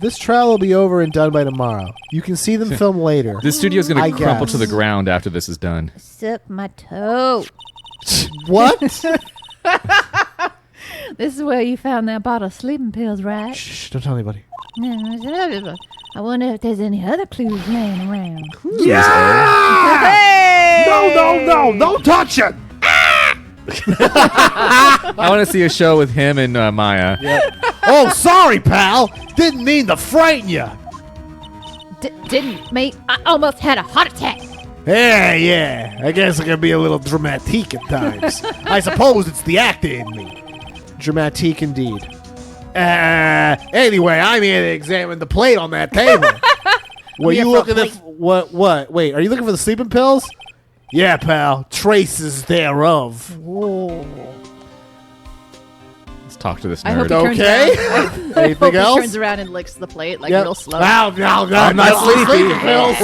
This trial will be over and done by tomorrow. You can see them film later. This studio's gonna I crumple guess. to the ground after this is done. Suck my toe. What? This is where you found that bottle of sleeping pills, right? Shh, don't tell anybody. I wonder if there's any other clues laying around. Yeah! No, don't touch it! I want to see a show with him and Maya. Oh, sorry, pal. Didn't mean to frighten you. Didn't mate. I almost had a heart attack. Yeah. I guess I can be a little dramatique at times. I suppose it's the actor in me. Dramatique indeed. Anyway, I'm here to examine the plate on that table. Were you looking at what? Wait, are you looking for the sleeping pills? Yeah, pal. Traces thereof. Let's talk to this I hope nerd. he turns Okay. around. I hope Anything he else? turns around and licks the plate like Yep. real slow. I'm not sleeping pills.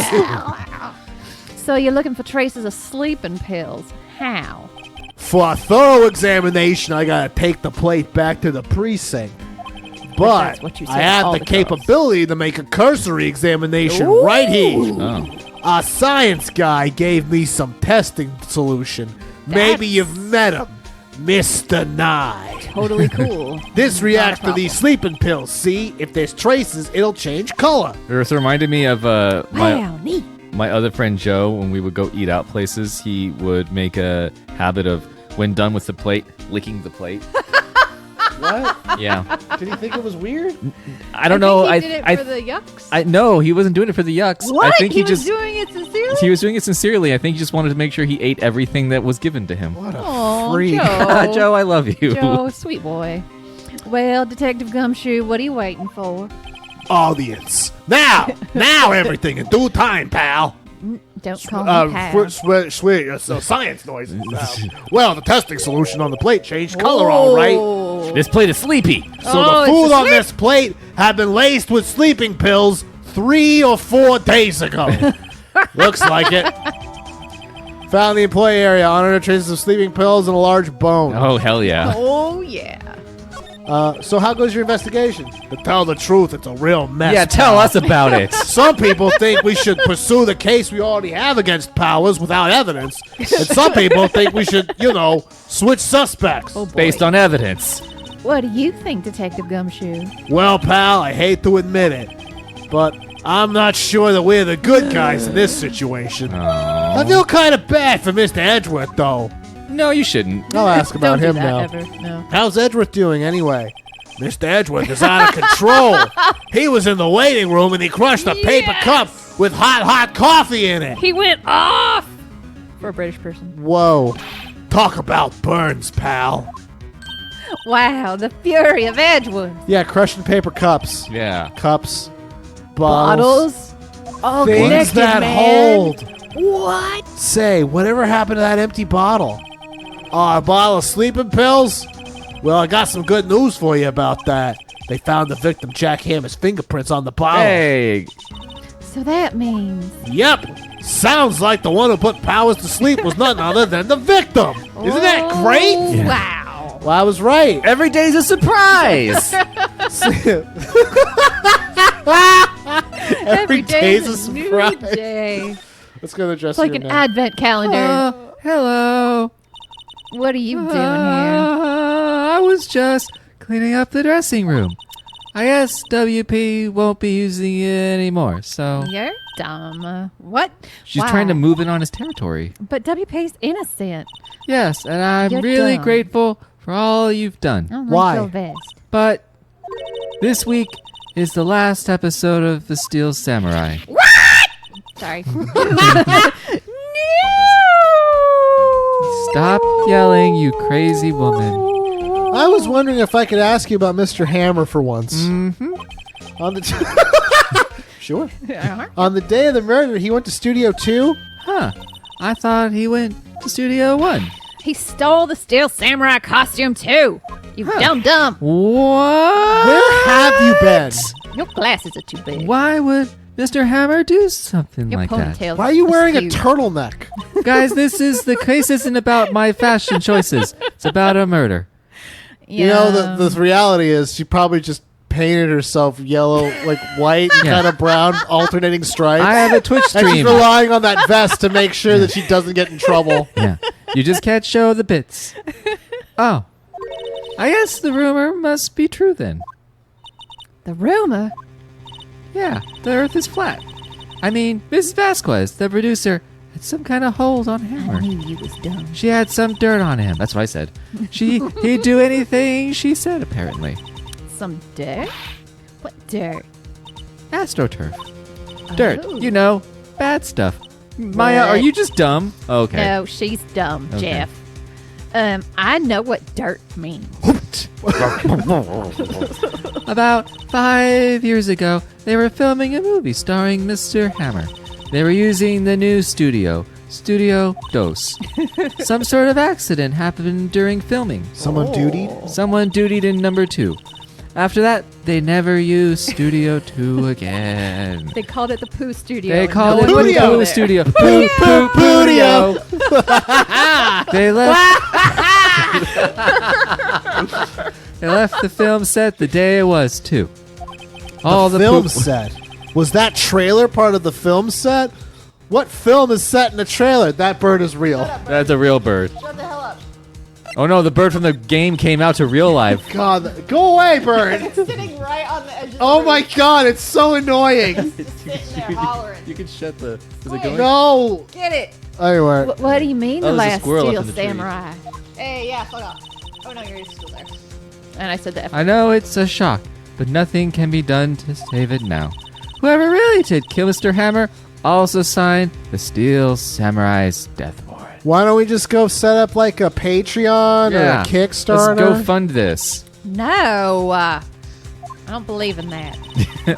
So you're looking for traces of sleeping pills. How? For a thorough examination, I gotta take the plate back to the precinct. But that's what you say I have all the the girls. capability to make a cursory examination right here. Oh. A science guy gave me some testing solution. Maybe you've met him, Mr. Nye. Totally cool. This reacts to problem. these sleeping pills. See, if there's traces, it'll change color. This reminded me of Wow, neat. my other friend Joe. When we would go eat out places, he would make a habit of, when done with the plate, licking the plate. What? Yeah. Did he think it was weird? I don't know. He did it for the yucks. No, he wasn't doing it for the yucks. What? I think he was just doing it sincerely? he was doing it sincerely. I think he just wanted to make sure he ate everything that was given to him. What a Aw, freak. Joe. Joe, I love you. Joe, sweet boy. Well, Detective Gumshoe, what are you waiting for? Audience. Now everything in due time, pal. Don't call me pal. Science noises. Well, the testing solution on the plate changed color, all right. Oh. This plate is sleepy. So Oh, the it's food on asleep. this plate had been laced with sleeping pills 3 or 4 days ago. Looks like it. Found the employee area. Unearthed traces of sleeping pills and a large bone. Oh hell yeah! Oh, yeah. So how goes your investigation? To tell the truth, it's a real mess. Yeah, tell pal. us about it. Some people think we should pursue the case we already have against Powers without evidence. And some people think we should, switch suspects. Oh, boy. Based on evidence. What do you think, Detective Gumshoe? Well, pal, I hate to admit it, but I'm not sure that we're the good guys in this situation. I feel kind of bad for Mr. Edgeworth, though. No, you shouldn't. I'll ask about Don't him do that now. ever. No. How's Edgeworth doing anyway? Mr. Edgeworth is out of control. He was in the waiting room and he crushed a paper cup with hot coffee in it. He went off. For a British person. Whoa. Talk about burns, pal. Wow, the fury of Edgewood. Yeah, crushing paper cups. Yeah. Cups. Bottles. Bottles. All Things connected, that man. hold. What? Say, whatever happened to that empty bottle? A bottle of sleeping pills? Well, I got some good news for you about that. They found the victim Jack Hammer's fingerprints on the bottle. Hey. So that means... Yep. Sounds like the one who put Powers to sleep was none other than the victim. Isn't that great? Oh, wow. Well, I was right. Every day's a surprise. Every day's a new surprise. day. Let's go to the dressing It's like room an now. advent calendar. Hello. What are you doing here? I was just cleaning up the dressing room. I guess WP won't be using it anymore, so You're dumb. What? she's Wow. trying to move in on his territory. But WP's innocent. Yes, and I'm You're really dumb. grateful for all you've done. I don't Why? like your vest. But this week is the last episode of The Steel Samurai. Sorry. Stop yelling, you crazy woman. I was wondering if I could ask you about Mr. Hammer for once. Mm-hmm. On the sure. On the day of the murder, he went to Studio 2. Huh. I thought he went to Studio 1. He stole the Steel Samurai costume too. You dumb. What? Where have you been? Your glasses are too big. Why would Mr. Hammer do something Your like that? ponytail. Why are you wearing a askew. turtleneck? Guys, the case isn't about my fashion choices. It's about a murder. You know, the reality is she probably just painted herself yellow, like white, and Yeah. kind of brown, alternating stripes. I have a Twitch and she's stream. relying on that vest to make sure that she doesn't get in trouble. Yeah. You just can't show the bits. Oh. I guess the rumor must be true then. The rumor? Yeah, the Earth is flat. I mean, Mrs. Vasquez, the producer, had some kind of hold on I Hammer. knew you was dumb. She had some dirt on him. That's what I said. He'd do anything she said, apparently. Some dirt? What dirt? AstroTurf. Dirt. Oh. You know, bad stuff. Maya, What? are you just dumb? Okay. No, she's dumb, Okay. Jeff. I know what dirt means. About 5 years ago, they were filming a movie starring Mr. Hammer. They were using the new studio, Studio Dos. Some sort of accident happened during filming. Someone dutied? Someone dutied in number 2. After that, they never used Studio 2 again. They called it the Pooh Studio. They and called no it one the would go Pooh there. Studio. Pooh, Pooh, Pooh-dio. They left. They left the film set the day it was, too. All The the film poop- set. Was that trailer part of the film set? What film is set in a trailer? That bird is real. That's a real bird. Shut the hell up. Oh no, the bird from the game came out to real life. God, go away, bird. Sitting right on the edge of the Oh room, my God, it's so annoying. just sitting there hollering. You can shut the. Is it Wait. going? No. Get it. Anyway, What do you mean Oh, the there's a last squirrel up Steel in the tree. Samurai? Hey, yeah, fuck off. Oh no, you're still there. And I said the F. I know it's a shock, but nothing can be done to save it now. Whoever really did kill Mr. Hammer also signed the Steel Samurai's death warrant. why don't we just go set up like a Patreon or a Kickstarter? Let's go fund this. No, I don't believe in that.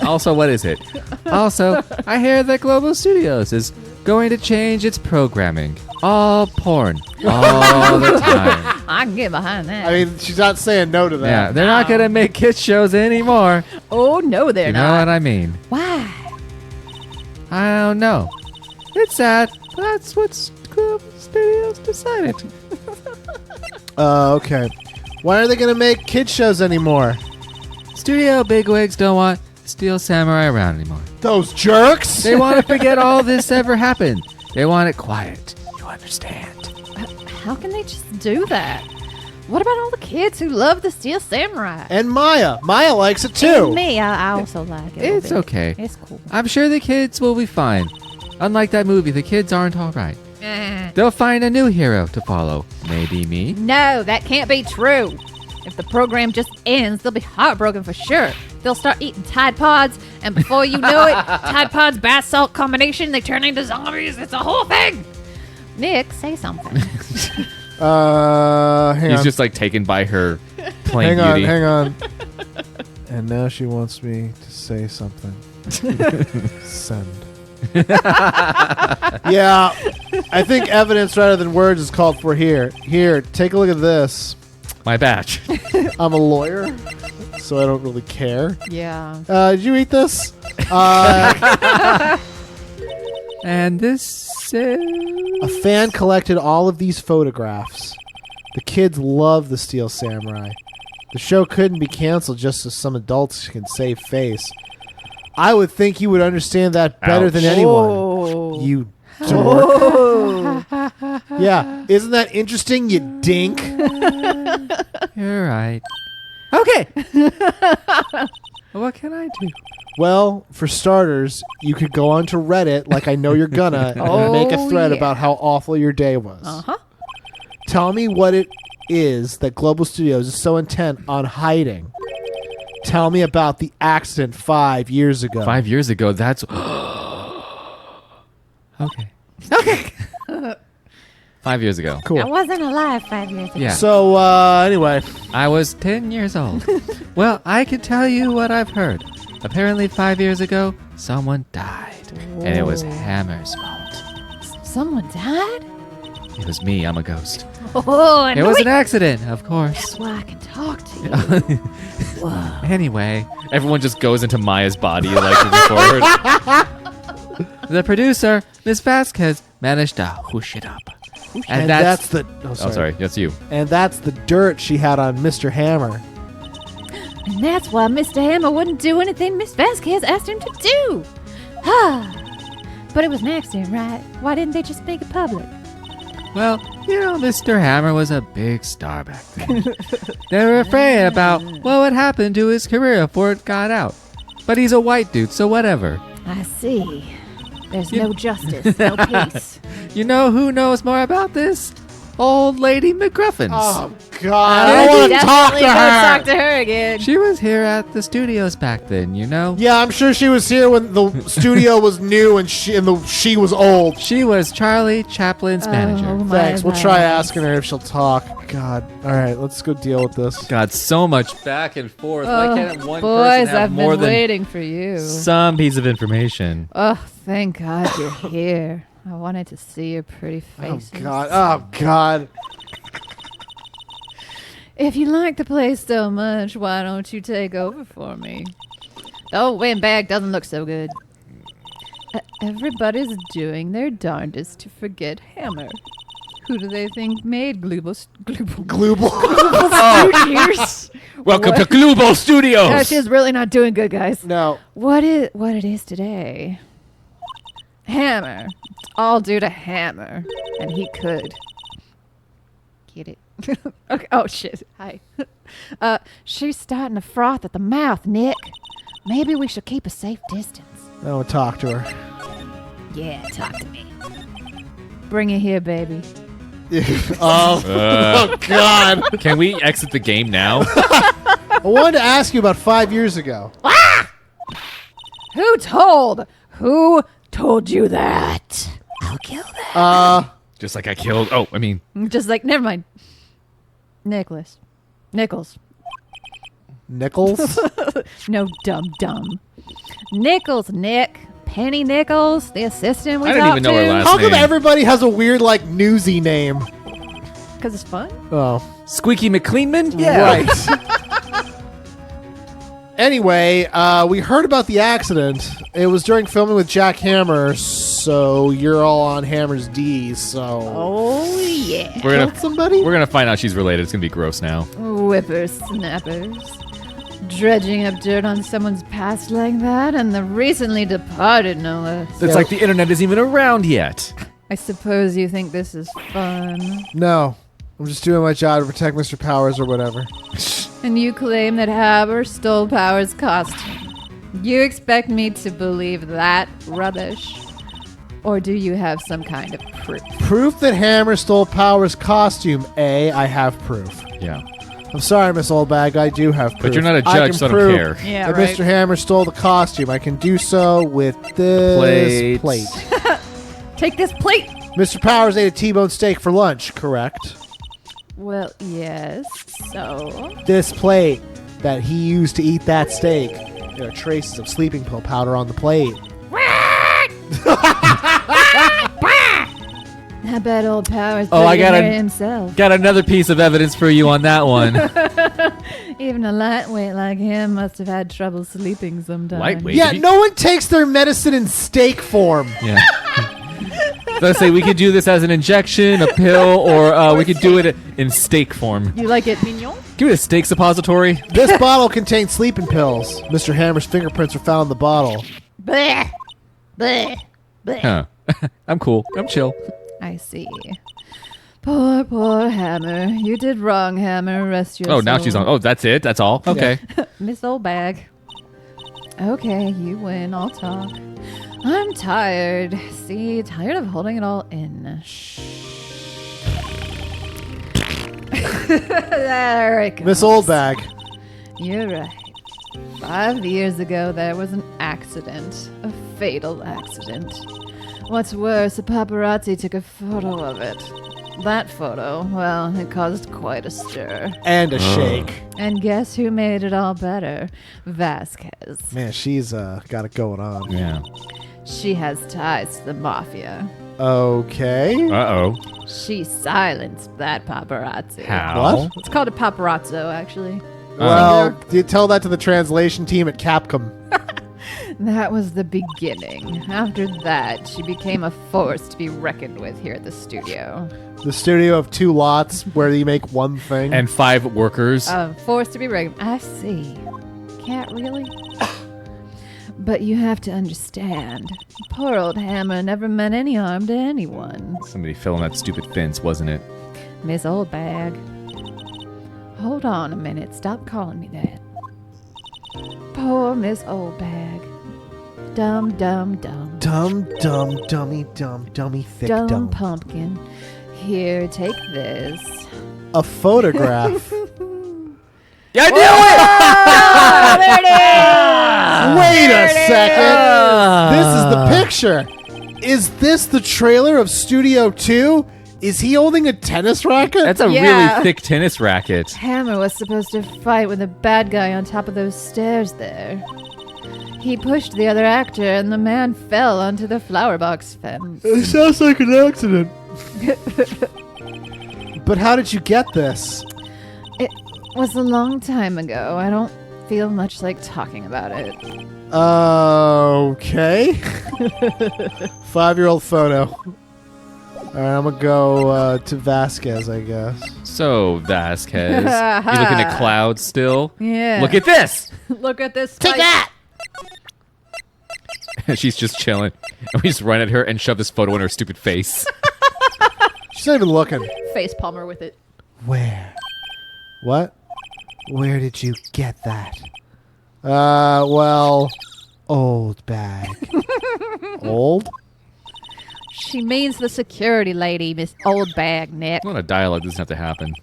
Also, what is it? Also, I hear that Global Studios is going to change its programming. All porn. All the time. I can get behind that. I mean, she's not saying no to that. Yeah, they're not going to make kids shows anymore. oh no, they're You know not. what I mean? Why? I don't know. It's sad, but that's what Global Studios decided. Okay. Why are they going to make kid shows anymore? Studio bigwigs don't want Steel Samurai around anymore. Those jerks. They want to forget all this ever happened. They want it quiet. You understand? How can they just do that? What about all the kids who love the Steel Samurai? And Maya. Maya likes it too. And me, I also like it. a It's bit. okay. It's cool. I'm sure the kids will be fine. Unlike that movie, the kids aren't all right. They'll find a new hero to follow. Maybe me. No, that can't be true. If the program just ends, they'll be heartbroken for sure. They'll start eating Tide Pods, and before you know it, Tide Pods bath salt combination, they turn into zombies. It's a whole thing. Nick, say something. Hang He's on. just like taken by her plain Hang on, beauty. hang on. And now she wants me to say something. Send. Yeah, I think evidence rather than words is called for here. Here, take a look at this. My batch. I'm a lawyer, so I don't really care. Yeah. Did you eat this? And this is... A fan collected all of these photographs. The kids love the Steel Samurai. The show couldn't be canceled just so some adults can save face. I would think you would understand that better than Ouch. anyone. Oh. You dork. Yeah, isn't that interesting, you dink? You're right. Okay. What can I do? Well, for starters, you could go onto Reddit, like I know you're gonna, and make a Oh, thread yeah. about how awful your day was. Uh-huh. Tell me what it is that Global Studios is so intent on hiding. Tell me about the accident 5 years ago. 5 years ago, that's... Okay. Okay. 5 years ago. I Cool. wasn't alive 5 years ago. Yeah. So, anyway, I was 10 years old. Well, I can tell you what I've heard. Apparently 5 years ago, someone died. And it was Hammer's fault. Someone died? It was me. I'm a ghost. Oh, and It was wait, an accident, of course. that's why I can talk to you. Whoa. Anyway, everyone just goes into Maya's body like moving forward. The producer, Miss Vasquez, managed to whoosh it up. and that's the... Oh, sorry. That's you. And that's the dirt she had on Mr. Hammer. And that's why Mr. Hammer wouldn't do anything Miss Vasquez asked him to do. But it was an accident, right? Why didn't they just make it public? Well, you know, Mr. Hammer was a big star back then. They were afraid about what would happen to his career before it got out. But he's a white dude, so whatever. I see. There's no justice, no peace. You know who knows more about this? Old Lady McGruffins. Oh, God. I I don't want to talk definitely to go her. talk to her again. She was here at the studios back then, you know? Yeah, I'm sure she was here when the studio was new and she was old. She was Charlie Chaplin's manager. Oh, my Thanks. We'll try God. asking her if she'll talk. God. All right, let's go deal with this. God, so much back and forth. Why can't one Boys, person have I've more been than waiting for you. some piece of information? Oh, thank God you're here. I wanted to see your pretty Oh, faces. God. Oh, God. If you like the place so much, why don't you take over for me? Oh, windbag doesn't look so good. Everybody's doing their darndest to forget Hammer. Who do they think made Global Global. Studios? Welcome to Global Studios. Yeah, she's really not doing good, guys. No. What it is today? Hammer. It's all due to Hammer, and he could. Get it? Okay. Oh shit. Hi. She's starting to froth at the mouth, Nick. Maybe we should keep a safe distance. I don't talk to her. Yeah, talk to me. Bring it here, baby. Oh, God. Can we exit the game now? I wanted to ask you about 5 years ago. Who told you that? I'll kill that. Just like I killed. Oh, I mean, Just like, never mind. Nichols. Nichols? No, dumb. Nichols, Nick. Penny Nichols, the assistant we I didn't talked even know her to. last How come name. everybody has a weird, like, newsy name? Because it's fun. Oh. Squeaky McLeanman? Right. Anyway, we heard about the accident. It was during filming with Jack Hammer, so you're all on Hammer's D, so... Oh, yeah. We're Killed gonna somebody? we're gonna find out she's related. It's gonna be gross now. Whippersnappers. Dredging up dirt on someone's past like that, and the recently departed, no less. It's like the internet isn't even around yet. I suppose you think this is fun. No. I'm just doing my job to protect Mr. Powers or whatever. And you claim that Haber stole Power's costume. You expect me to believe that rubbish? Or do you have some kind of proof? Proof that Hammer stole Powers' costume. I have proof. Yeah. I'm sorry, Miss Oldbag, I do have proof. But you're not a I judge, can so I don't prove care. Yeah, that right. Mr. Hammer stole the costume. I can do so with this Plate. plate. Take this plate! Mr. Powers ate a T-bone steak for lunch, correct? Well, yes, so... This plate that he used to eat that steak, there are traces of sleeping pill powder on the plate. I bet old Powers Oh, I put it got in a- there himself. Got another piece of evidence for you on that one. Even a lightweight like him must have had trouble sleeping sometimes. Lightweight? Yeah, If you- no one takes their medicine in steak form. Yeah. Let's say we could do this as an injection, a pill, or we could do it in steak form. You like it mignon? Give it a steak suppository. This bottle contains sleeping pills. Mr. Hammer's fingerprints are found in the bottle. Bleh. Bleh. Bleh. Huh. I'm cool. I'm chill. I see. Poor Hammer. You did wrong, Hammer. Rest your Oh, now soul. she's on. Oh, that's it. That's all. Okay. Miss Oldbag. Okay, you win. I'll talk. I'm tired. See, tired of holding it all in. There it goes. Miss Oldbag. You're right. 5 years ago, there was an accident. A fatal accident. What's worse, a paparazzi took a photo of it. That photo, well, it caused quite a stir. And a shake. And guess who made it all better? Vasquez. Man, she's got it going on. Yeah. She has ties to the mafia. Okay. Uh-oh. She silenced that paparazzi. How? What? It's called a paparazzo, actually. Well, do you tell that to the translation team at Capcom? That was the beginning. After that, she became a force to be reckoned with here at the studio. The studio of 2 lots where you make one thing. And 5 workers. A force to be reckoned. I see. Can't really. But you have to understand, poor old Hammer never meant any harm to anyone. Somebody fell on that stupid fence, wasn't it? Miss Oldbag. Hold on a minute. Stop calling me that. Poor Miss Oldbag. Dumb, dumb, dumb. Dumb, dummy, thick Dumb dumb. pumpkin. Here, take this. A photograph. Yeah, I knew Oh, there it is! Wait a second. Ah. This is the picture. Is this the trailer of Studio 2? Is he holding a tennis racket? That's a Yeah. really thick tennis racket. Hammer was supposed to fight with the bad guy on top of those stairs there. He pushed the other actor, and the man fell onto the flower box fence. It sounds like an accident. But how did you get this? It was a long time ago. I don't feel much like talking about it. Okay. 5-year-old photo. All right, I'm gonna go to Vasquez, I guess. So, Vasquez, you looking at clouds still? Yeah. Look at this! Look at this. Take spike. that! She's just chilling. And we just run at her and shove this photo in her stupid face. She's not even looking. Face palmer with it. Where? What? Where did you get that? Well, old bag. Old? She means the security lady, Miss Oldbag, Nick. A lot of dialogue doesn't have to happen.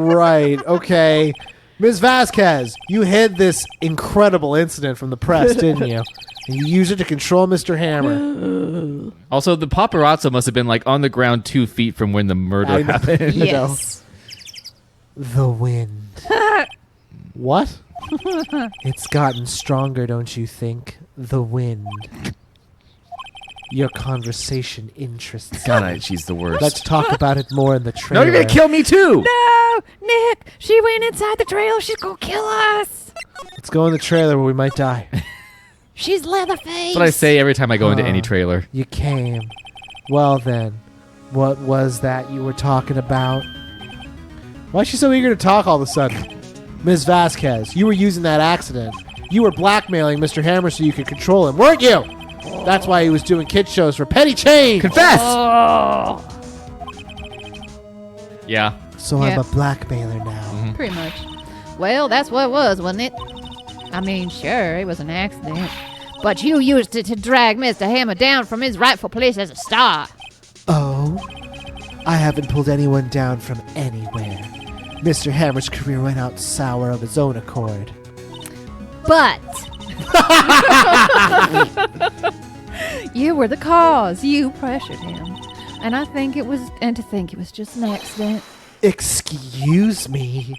Right, okay. Ms. Vasquez, you hid this incredible incident from the press, didn't you? And you used it to control Mr. Hammer. Also, the paparazzo must have been like on the ground 2 feet from when the murder I know. happened. Yes. The wind. What? It's gotten stronger, don't you think? The wind. Your conversation interests God, me. she's the worst. Let's talk about it more in the no, trailer. you're gonna kill me too! No, Nick, she went inside the trailer. She's gonna kill us. Let's go in the trailer where we might die. She's Leatherface. That's what I say every time I go into any trailer. You came. Well then, what was that you were talking about? Why is she so eager to talk all of a sudden? Ms. Vasquez, you were using that accident. You were blackmailing Mr. Hammer so you could control him, weren't you? That's why he was doing kid shows for penny change. Confess! Oh. Yeah. So I'm Yeah. a blackmailer now. Pretty much. Well, that's what it was, wasn't it? I mean, sure, it was an accident. But you used it to drag Mr. Hammer down from his rightful place as a star. Oh, I haven't pulled anyone down from anywhere. Mr. Hammer's career went out sour of his own accord. But you were the cause. You pressured him. And to think it was just an accident. Excuse me.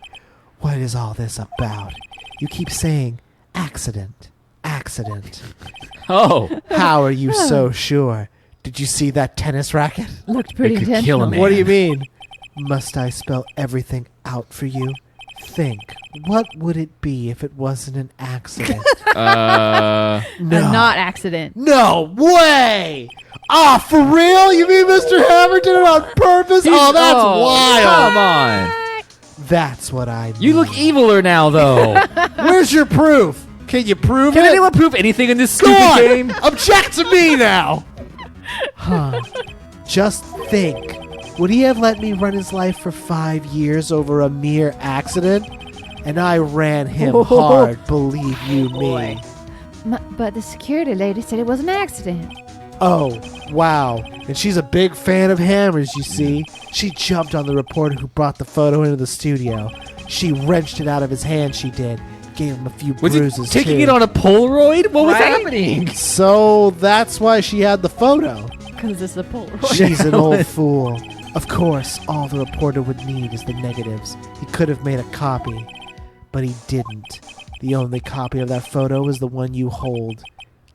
What is all this about? You keep saying accident, accident. Oh. How are you so sure? Did you see that tennis racket? Looked pretty It could intentional. kill a man. What do you mean? Must I spell everything out for you? Think. What would it be if it wasn't an accident? Uh. A not accident. No way! Ah, for real? You mean Mr. Hammer did it on purpose? Oh, that's wild. Come on. That's what I mean. You look eviler now, though. Where's your proof? Can you prove Can it? anyone prove anything in this Go stupid on! game? Object to me now! Huh. Just think. Would he have let me run his life for 5 years over a mere accident? And I ran him hard, believe you me. But the security lady said it was an accident. Oh, wow. And she's a big fan of hammers, you see. She jumped on the reporter who brought the photo into the studio. She wrenched it out of his hand, she did. Gave him a few Was bruises, it taking too. it on a Polaroid? What was Right? happening? So that's why she had the photo. Because it's a Polaroid. She's an old fool. Of course, all the reporter would need is the negatives. He could have made a copy, but he didn't. The only copy of that photo is the one you hold.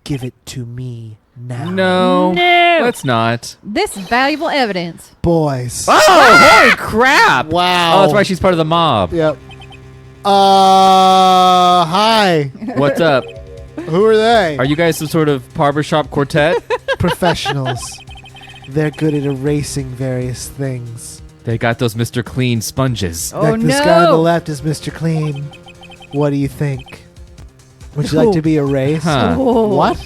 Give it to me now. No. No. Let's not. This is valuable evidence. Boys. Oh, holy crap. Wow. Oh, that's why she's part of the mob. Yep. Hi. What's up? Who are they? Are you guys some sort of barbershop quartet? Professionals. They're good at erasing various things. They got those Mr. Clean sponges. Oh, Like this guy on the no. left is Mr. Clean. What do you think? Would you like to be erased? Huh. What?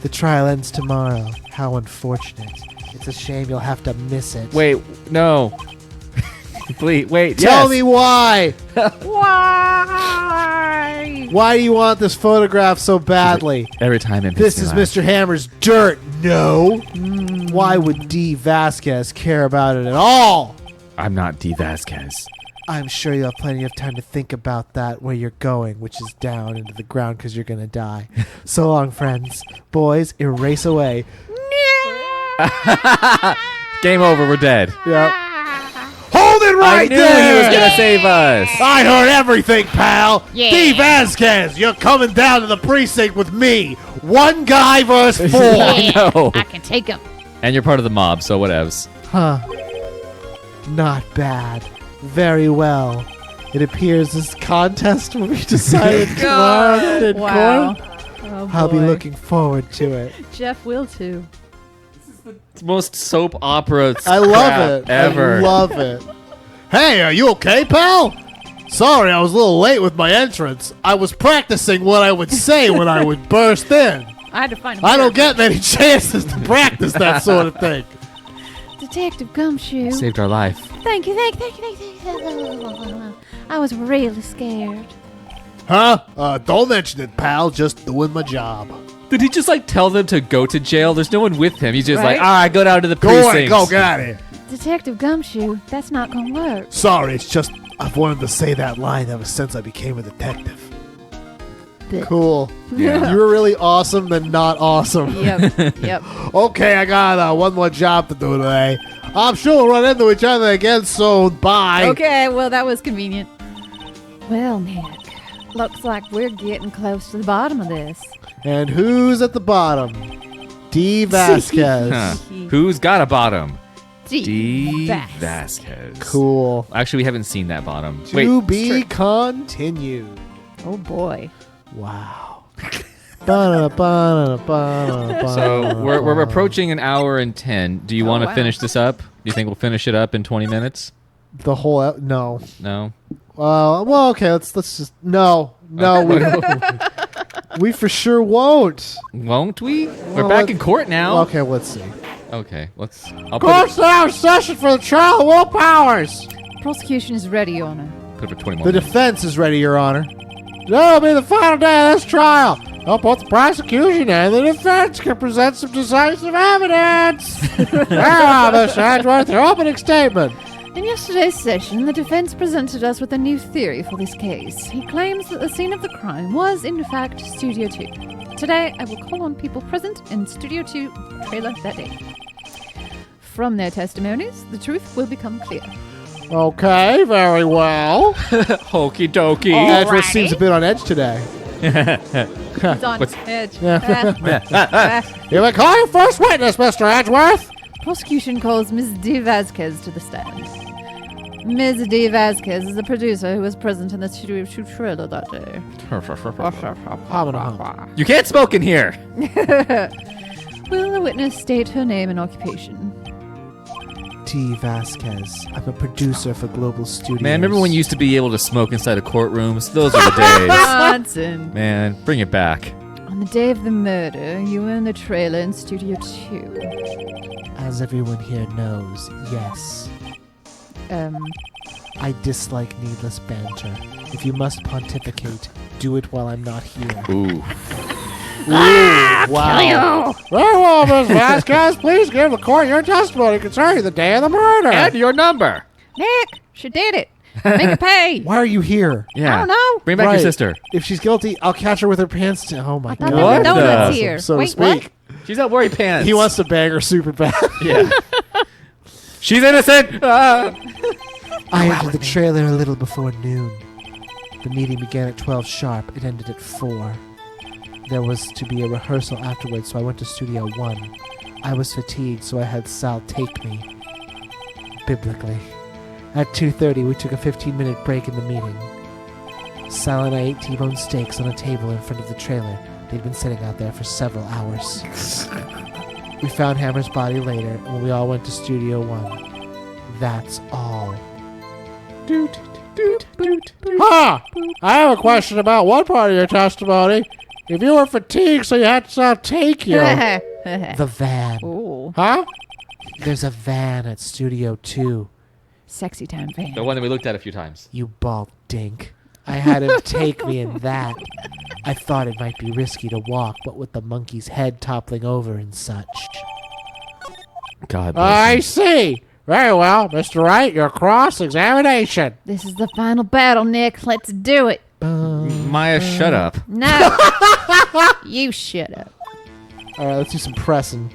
The trial ends tomorrow. How unfortunate. It's a shame you'll have to miss it. Wait, no. Please, wait. Tell yes. me why. Why? Why do you want this photograph so badly? Every time it This makes is me laugh. Mr. Hammer's dirt. No. Why would D. Vasquez care about it at all? I'm not D. Vasquez. I'm sure you'll have plenty of time to think about that where you're going, which is down into the ground because you're going to die. So long, friends. Boys, erase away. Game over. We're dead. Yep. Hold it right I knew there! he was gonna save us. I heard everything, pal. Yeah. D. Vasquez, you're coming down to the precinct with me. One guy versus 4. No. I can take him. And you're part of the mob, so whatevs. Huh. Not bad. Very well. It appears this contest will be decided tomorrow in Wow. court. Oh, I'll be boy. looking forward to it. Jeff will too. It's most soap opera. I love crap it. Ever. I love it. Hey, are you okay, pal? Sorry, I was a little late with my entrance. I was practicing what I would say when I would burst in. I had to find him. I don't get many chances to practice that sort of thing. Detective Gumshoe. Saved our life. Thank you. I was really scared. Huh? Don't mention it, pal. Just doing my job. Did he just like tell them to go to jail? There's no one with him. He's just Right? like, all right, go down to the Go precinct. away. Go, get out of here. Detective Gumshoe, that's not gonna work. Sorry, it's just I've wanted to say that line ever since I became a detective. Blech. Cool. Yeah. You were really awesome, then not awesome. Yep. Yep. Okay, I got one more job to do today. I'm sure we'll run into each other again soon. Bye. Okay. Well, that was convenient. Well, Nick, looks like we're getting close to the bottom of this. And who's at the bottom? D. Vasquez. Huh. Who's got a bottom? D. D. Vasquez. Cool. Actually, we haven't seen that bottom. To Wait, be continued. Oh boy. Wow. so we're approaching an hour and 10. Do you want to wow. finish this up? Do you think we'll finish it up in 20 minutes? The whole no. No. Well, okay. Let's just no. We for sure won't. Won't we? We're Well, back in court now. Okay, let's see. Okay, let's. I'll Court's now in session for the trial of Will Powers. Prosecution is ready, Your Honor. put it for 20 more. The minutes. defense is ready, Your Honor. That'll be the final day of this trial. Hope both the prosecution and the defense can present some decisive evidence. Now, Mr. Edgeworth, your opening statement. In yesterday's session, the defense presented us with a new theory for this case. He claims that the scene of the crime was, in fact, Studio 2. Today, I will call on people present in Studio 2 trailer that day. From their testimonies, the truth will become clear. Okay, very well. Hokey dokey. Edgeworth seems a bit on edge today. It's on What's- edge. You may call your first witness, Mr. Edgeworth. Prosecution calls Ms. D. Vasquez to the stand. Ms. D. Vasquez is a producer who was present in the Studio 2 trailer that day. You can't smoke in here. Will the witness state her name and occupation? T. Vasquez. I'm a producer for Global Studios. Man, remember when you used to be able to smoke inside of courtrooms? Those are the days. Johnson. Man, bring it back. On the day of the murder, you were in the trailer in Studio 2. As everyone here knows, yes. I dislike needless banter. If you must pontificate, do it while I'm not here. Ooh. Wow. Very well, Ms. Vasquez. Please give the court your testimony concerning the day of the murder. And your number. Nick, she did it. Make it pay. Why are you here? Yeah. I don't know. Bring back Right. your sister. If she's guilty, I'll catch her with her pants down. Oh my I thought god. there were What donuts the- here. So Wait, to speak. She's not wearing pants. He wants to bang her super bad. Yeah. She's innocent. I entered the trailer a little before noon. The meeting began at 12 sharp. It ended at 4. There was to be a rehearsal afterwards, so I went to Studio 1. I was fatigued, so I had Sal take me. Biblically. At 2:30, we took a 15-minute break in the meeting. Sal and I ate T-bone steaks on a table in front of the trailer. They'd been sitting out there for several hours. We found Hammer's body later, and we all went to Studio 1. That's all. Doot, doot, doot, doot. Huh. I have a question about one part of your testimony. If you were fatigued, so you had to take you. The van. Ooh. Huh? There's a van at Studio 2. Sexy time fan. The one that we looked at a few times. You bald dink. I had him take me in that. I thought it might be risky to walk, but with the monkey's head toppling over and such. God. I see. Very well, Mr. Wright, your cross-examination. This is the final battle, Nick. Let's do it. Maya, shut up. No. You shut up. All right, let's do some pressing.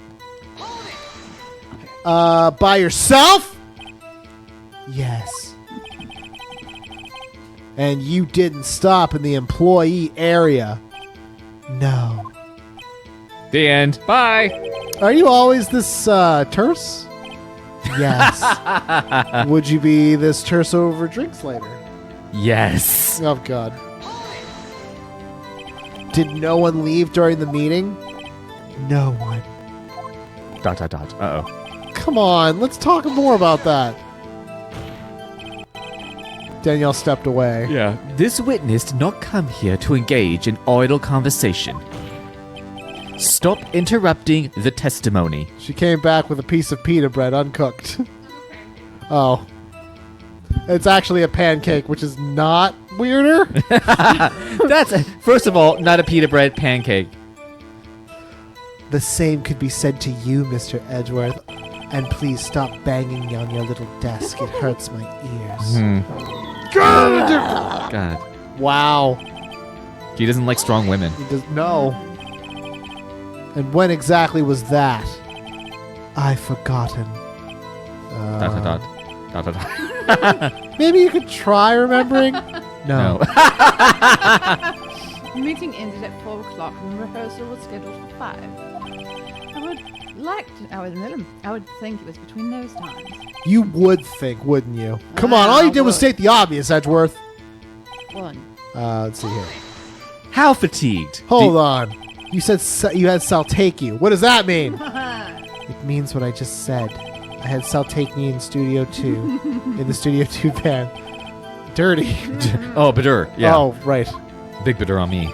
By yourself? Yes. And you didn't stop in the employee area? No. The end. Bye. Are you always this terse? Yes. Would you be this terse over drinks later? Yes. Oh, God. Did no one leave during the meeting? No one. ... Uh-oh. Come on, let's talk more about that. Danielle stepped away. Yeah. This witness did not come here to engage in idle conversation. Stop interrupting the testimony. She came back with a piece of pita bread uncooked. Oh. It's actually a pancake, which is not weirder. That's, first of all, not a pita bread pancake. The same could be said to you, Mr. Edgeworth. And please stop banging on your little desk. It hurts my ears. God. Wow. He doesn't like strong women. He does, no. And when exactly was that? I've forgotten. Maybe you could try remembering? No. The meeting ended at 4 o'clock and rehearsal was scheduled for 5. I would think it was between those times. You would think, wouldn't you? Come on, all you did was state the obvious, Edgeworth. 1. Let's see here. How fatigued? Hold on. You said you had Sal take you. What does that mean? It means what I just said. I had Sal take me in Studio 2. In the Studio 2 band. Dirty. Oh, Badur. Yeah. Oh, right. Big Badur on me.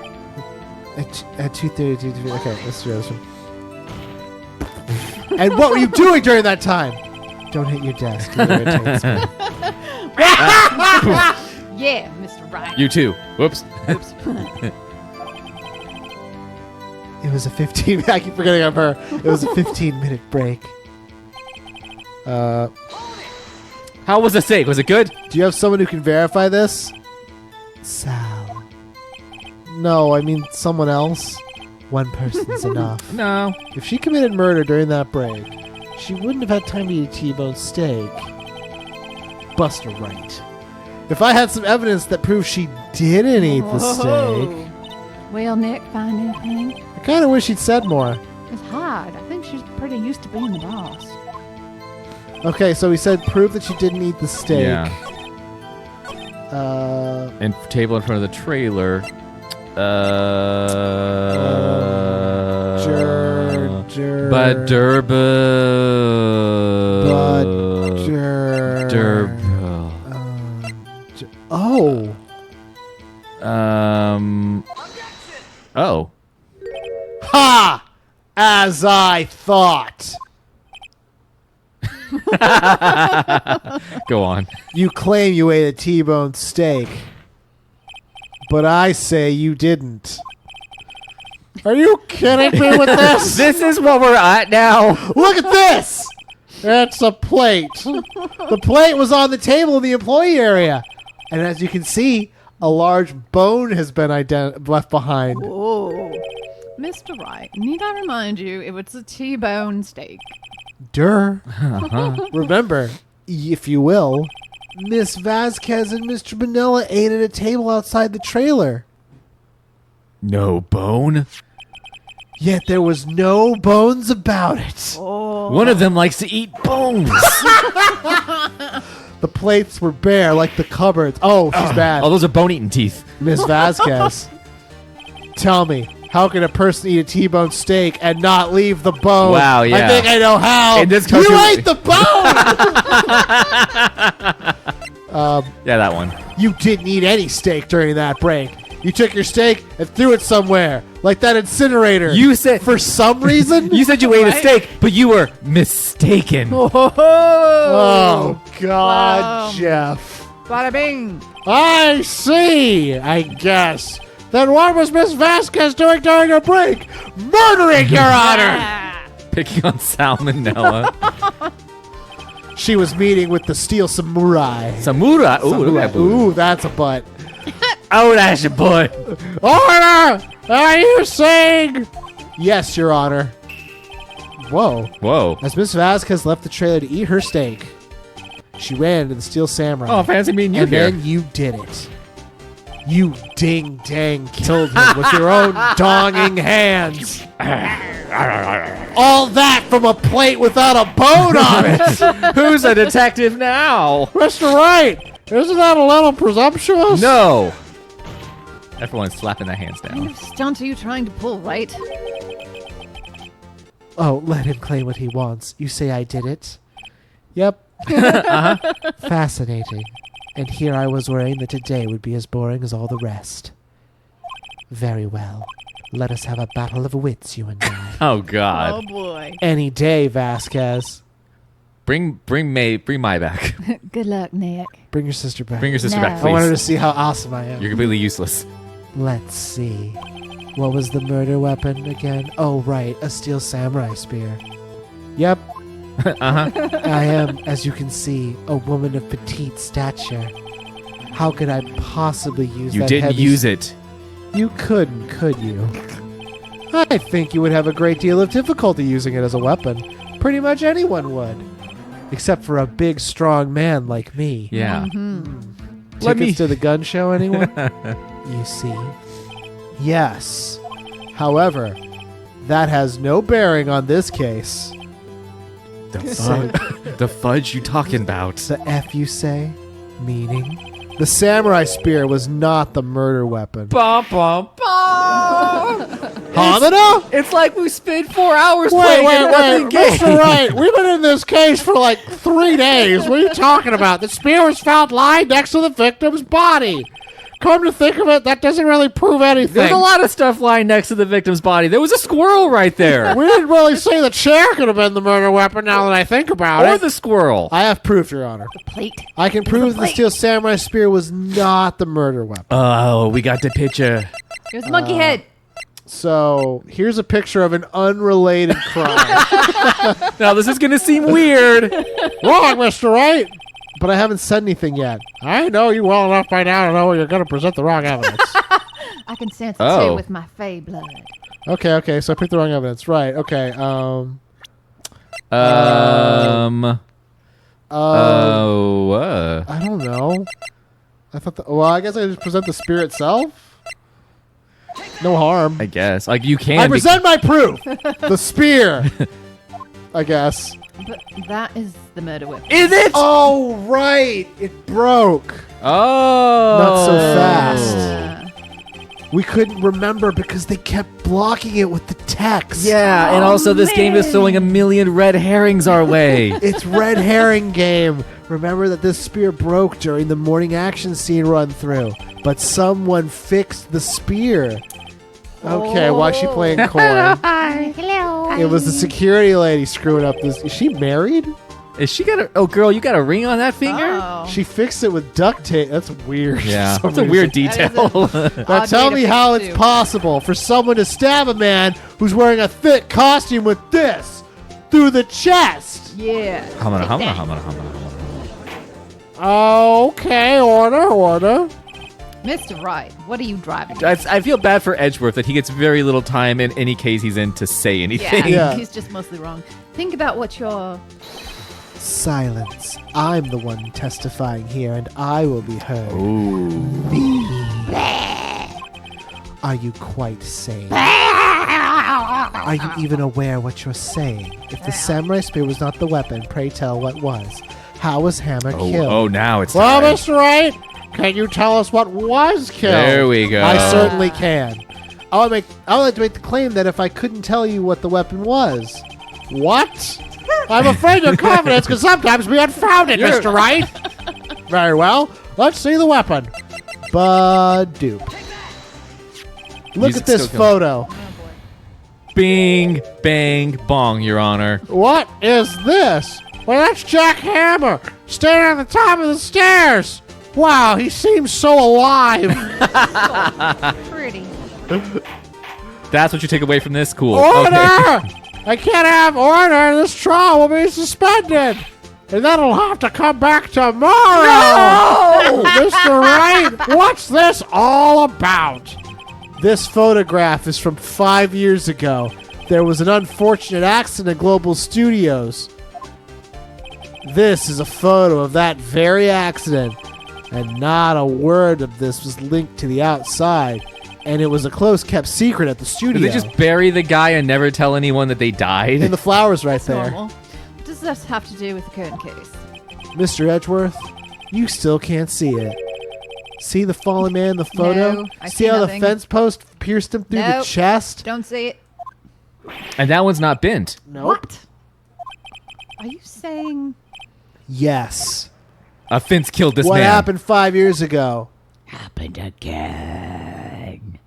At 2:30. Okay, let's do this one. And what were you doing during that time? Don't hit your desk. It irritates me. Yeah, Mr. Wright. You too. Whoops. It was a 15... I keep forgetting I'm her. It was a 15-minute break. How was the steak? Was it good? Do you have someone who can verify this? Sal. No, I mean someone else. One person's enough. No. If she committed murder during that break, she wouldn't have had time to eat a T-bone steak. Buster Wright. If I had some evidence that proves she didn't eat the steak... Well, Nick, find anything? I kind of wish she'd said more. It's hard. I think she's pretty used to being the boss. Okay, so he said prove that she didn't eat the steak. Yeah. And table in front of the trailer. Oh. Oh. Ha! As I thought. Go on. You claim you ate a T-bone steak, but I say you didn't. Are you kidding me with this? This is what we're at now. Look at this! It's a plate. The plate was on the table in the employee area. And as you can see, a large bone has been left behind. Whoa. Mr. Wright, need I remind you, it was a T-bone steak. Durr. Remember, if you will, Miss Vasquez and Mr. Manila ate at a table outside the trailer. No bone? Yet there was no bones about it. Oh. One of them likes to eat bones. The plates were bare like the cupboards. Oh, she's bad. Oh, those are bone-eating teeth. Miss Vasquez, tell me, how can a person eat a T-bone steak and not leave the bone? Wow, yeah. I think I know how. In this country- You ate the bone! Yeah, that one. You didn't eat any steak during that break. You took your steak and threw it somewhere, like that incinerator. You said For some reason? you said you ate a steak, but you were mistaken. Oh, God, Wow. Jeff. Bada bing. I see, I guess. Then what was Miss Vasquez doing during her break? Murdering, Your Honor! Picking on salmonella. She was meeting with the Steel Samurai. Samurai. Ooh, look at that booty. Ooh, that's a butt. Oh, that's your boy. Order! Are you saying? Yes, Your Honor. Whoa. Whoa. As Miss Vasquez left the trailer to eat her steak, she ran into the Steel Samurai. Oh, fancy meeting you and here. then you did it. You ding-dang killed him with your own donging hands. All that from a plate without a bone on it. Who's a detective now? Mr. Wright, isn't that a little presumptuous? No. Everyone's slapping their hands down. What stunt are you trying to pull, right? Oh, let him claim what he wants. You say I did it? Yep. Fascinating. And here I was worrying that today would be as boring as all the rest. Very well. Let us have a battle of wits, you and I. Oh God. Oh boy. Any day, Vasquez. Bring Mai back. Good luck, Nick. Bring your sister back. Bring your sister No. back, I want her to please. see how awesome I am. You're completely useless. Let's see. What was the murder weapon again? Oh, right. A steel samurai spear. Yep. I am, as you can see, a woman of petite stature. How could I possibly use You that didn't heavy use it. You couldn't, could you? I think you would have a great deal of difficulty using it as a weapon. Pretty much anyone would. Except for a big, strong man like me. Yeah. Tickets to the gun show, anyone? You see? Yes. However, that has no bearing on this case. The the fudge you talking about? The F you say? Meaning? The samurai spear was not the murder weapon. Bum, bum, bum. Hamada? It's like we spent 4 hours Wait, playing wait, a nothing wait. game. Mr. Wright, we've been in this case for like 3 days. What are you talking about? The spear was found lying next to the victim's body. Come to think of it, that doesn't really prove anything. There's a lot of stuff lying next to the victim's body. There was a squirrel right there. We didn't really say the chair could have been the murder weapon now that I think about Or it. the squirrel. I have proof, Your Honor. Plate. I can prove the steel samurai spear was not the murder weapon. Oh, we got the picture. Here's monkey head. So here's a picture of an unrelated crime. Now, this is going to seem weird. Wrong, Mr. Wright. But I haven't said anything yet. I know you well enough by now to know you're going to present the wrong evidence. I can sense it Oh. too with my fey blood. Okay, so I picked the wrong evidence. Right, okay. Oh, I don't know. I thought well, I guess I just present the spear itself. No harm. I guess. Like, you can. I present my proof. The spear. I guess. But that is the murder weapon. Is it? Oh, right. It broke. Oh. Not so fast. Uh, We couldn't remember because they kept blocking it with the text. Yeah, and also this game is throwing a million red herrings our way. It's red herring game. Remember that this spear broke during the morning action scene run through, but someone fixed the spear. Okay, why is she playing corn? Hello. It was the security lady screwing up this. Is she married? Is she got a... Oh, girl, you got a ring on that finger? Oh. She fixed it with duct tape. That's weird. Yeah, For that's a some weird reason. detail. Now Odd tell way to me fix how it, it's too. possible for someone to stab a man who's wearing a thick costume with this through the chest. Yeah. Humana. Okay, order. Mr. Wright, what are you driving? I feel bad for Edgeworth that he gets very little time in any case he's in to say anything. Yeah. He's just mostly wrong. Think about what you're... Silence. I'm the one testifying here, and I will be heard. Are you quite sane? Are you even aware what you're saying? If the samurai spear was not the weapon, pray tell what was. How was Hammer killed? Oh, now it's Well, time. Mr. Wright, can you tell us what was killed? There we go. I certainly can. I would like to make the claim that if I couldn't tell you what the weapon was. What? I'm afraid your confidence can sometimes be unfounded, Mr. Wright. Very well. Let's see the weapon. Badoop. Look Music's at this still going. photo. Bing, bang, bong, Your Honor. What is this? Well, that's Jack Hammer standing at the top of the stairs. Wow, he seems so alive. Pretty. That's what you take away from this? Cool. Order! Okay. I can't have order. This trial will be suspended. And then I'll have to come back tomorrow. No! Mr. Wright, what's this all about? This photograph is from 5 years ago. There was an unfortunate accident at Global Studios. This is a photo of that very accident, and not a word of this was linked to the outside, and it was a close-kept secret at the studio. Did they just bury the guy and never tell anyone that they died? And the flowers right there. Normal. What does this have to do with the current case? Mr. Edgeworth, you still can't see it. See the fallen man in the photo? No, I see see how nothing. the fence post pierced him through the Nope. chest? Don't say it. And that one's not bent. Nope. What? Are you saying... Yes. A fence killed this What man. happened 5 years ago? Happened again.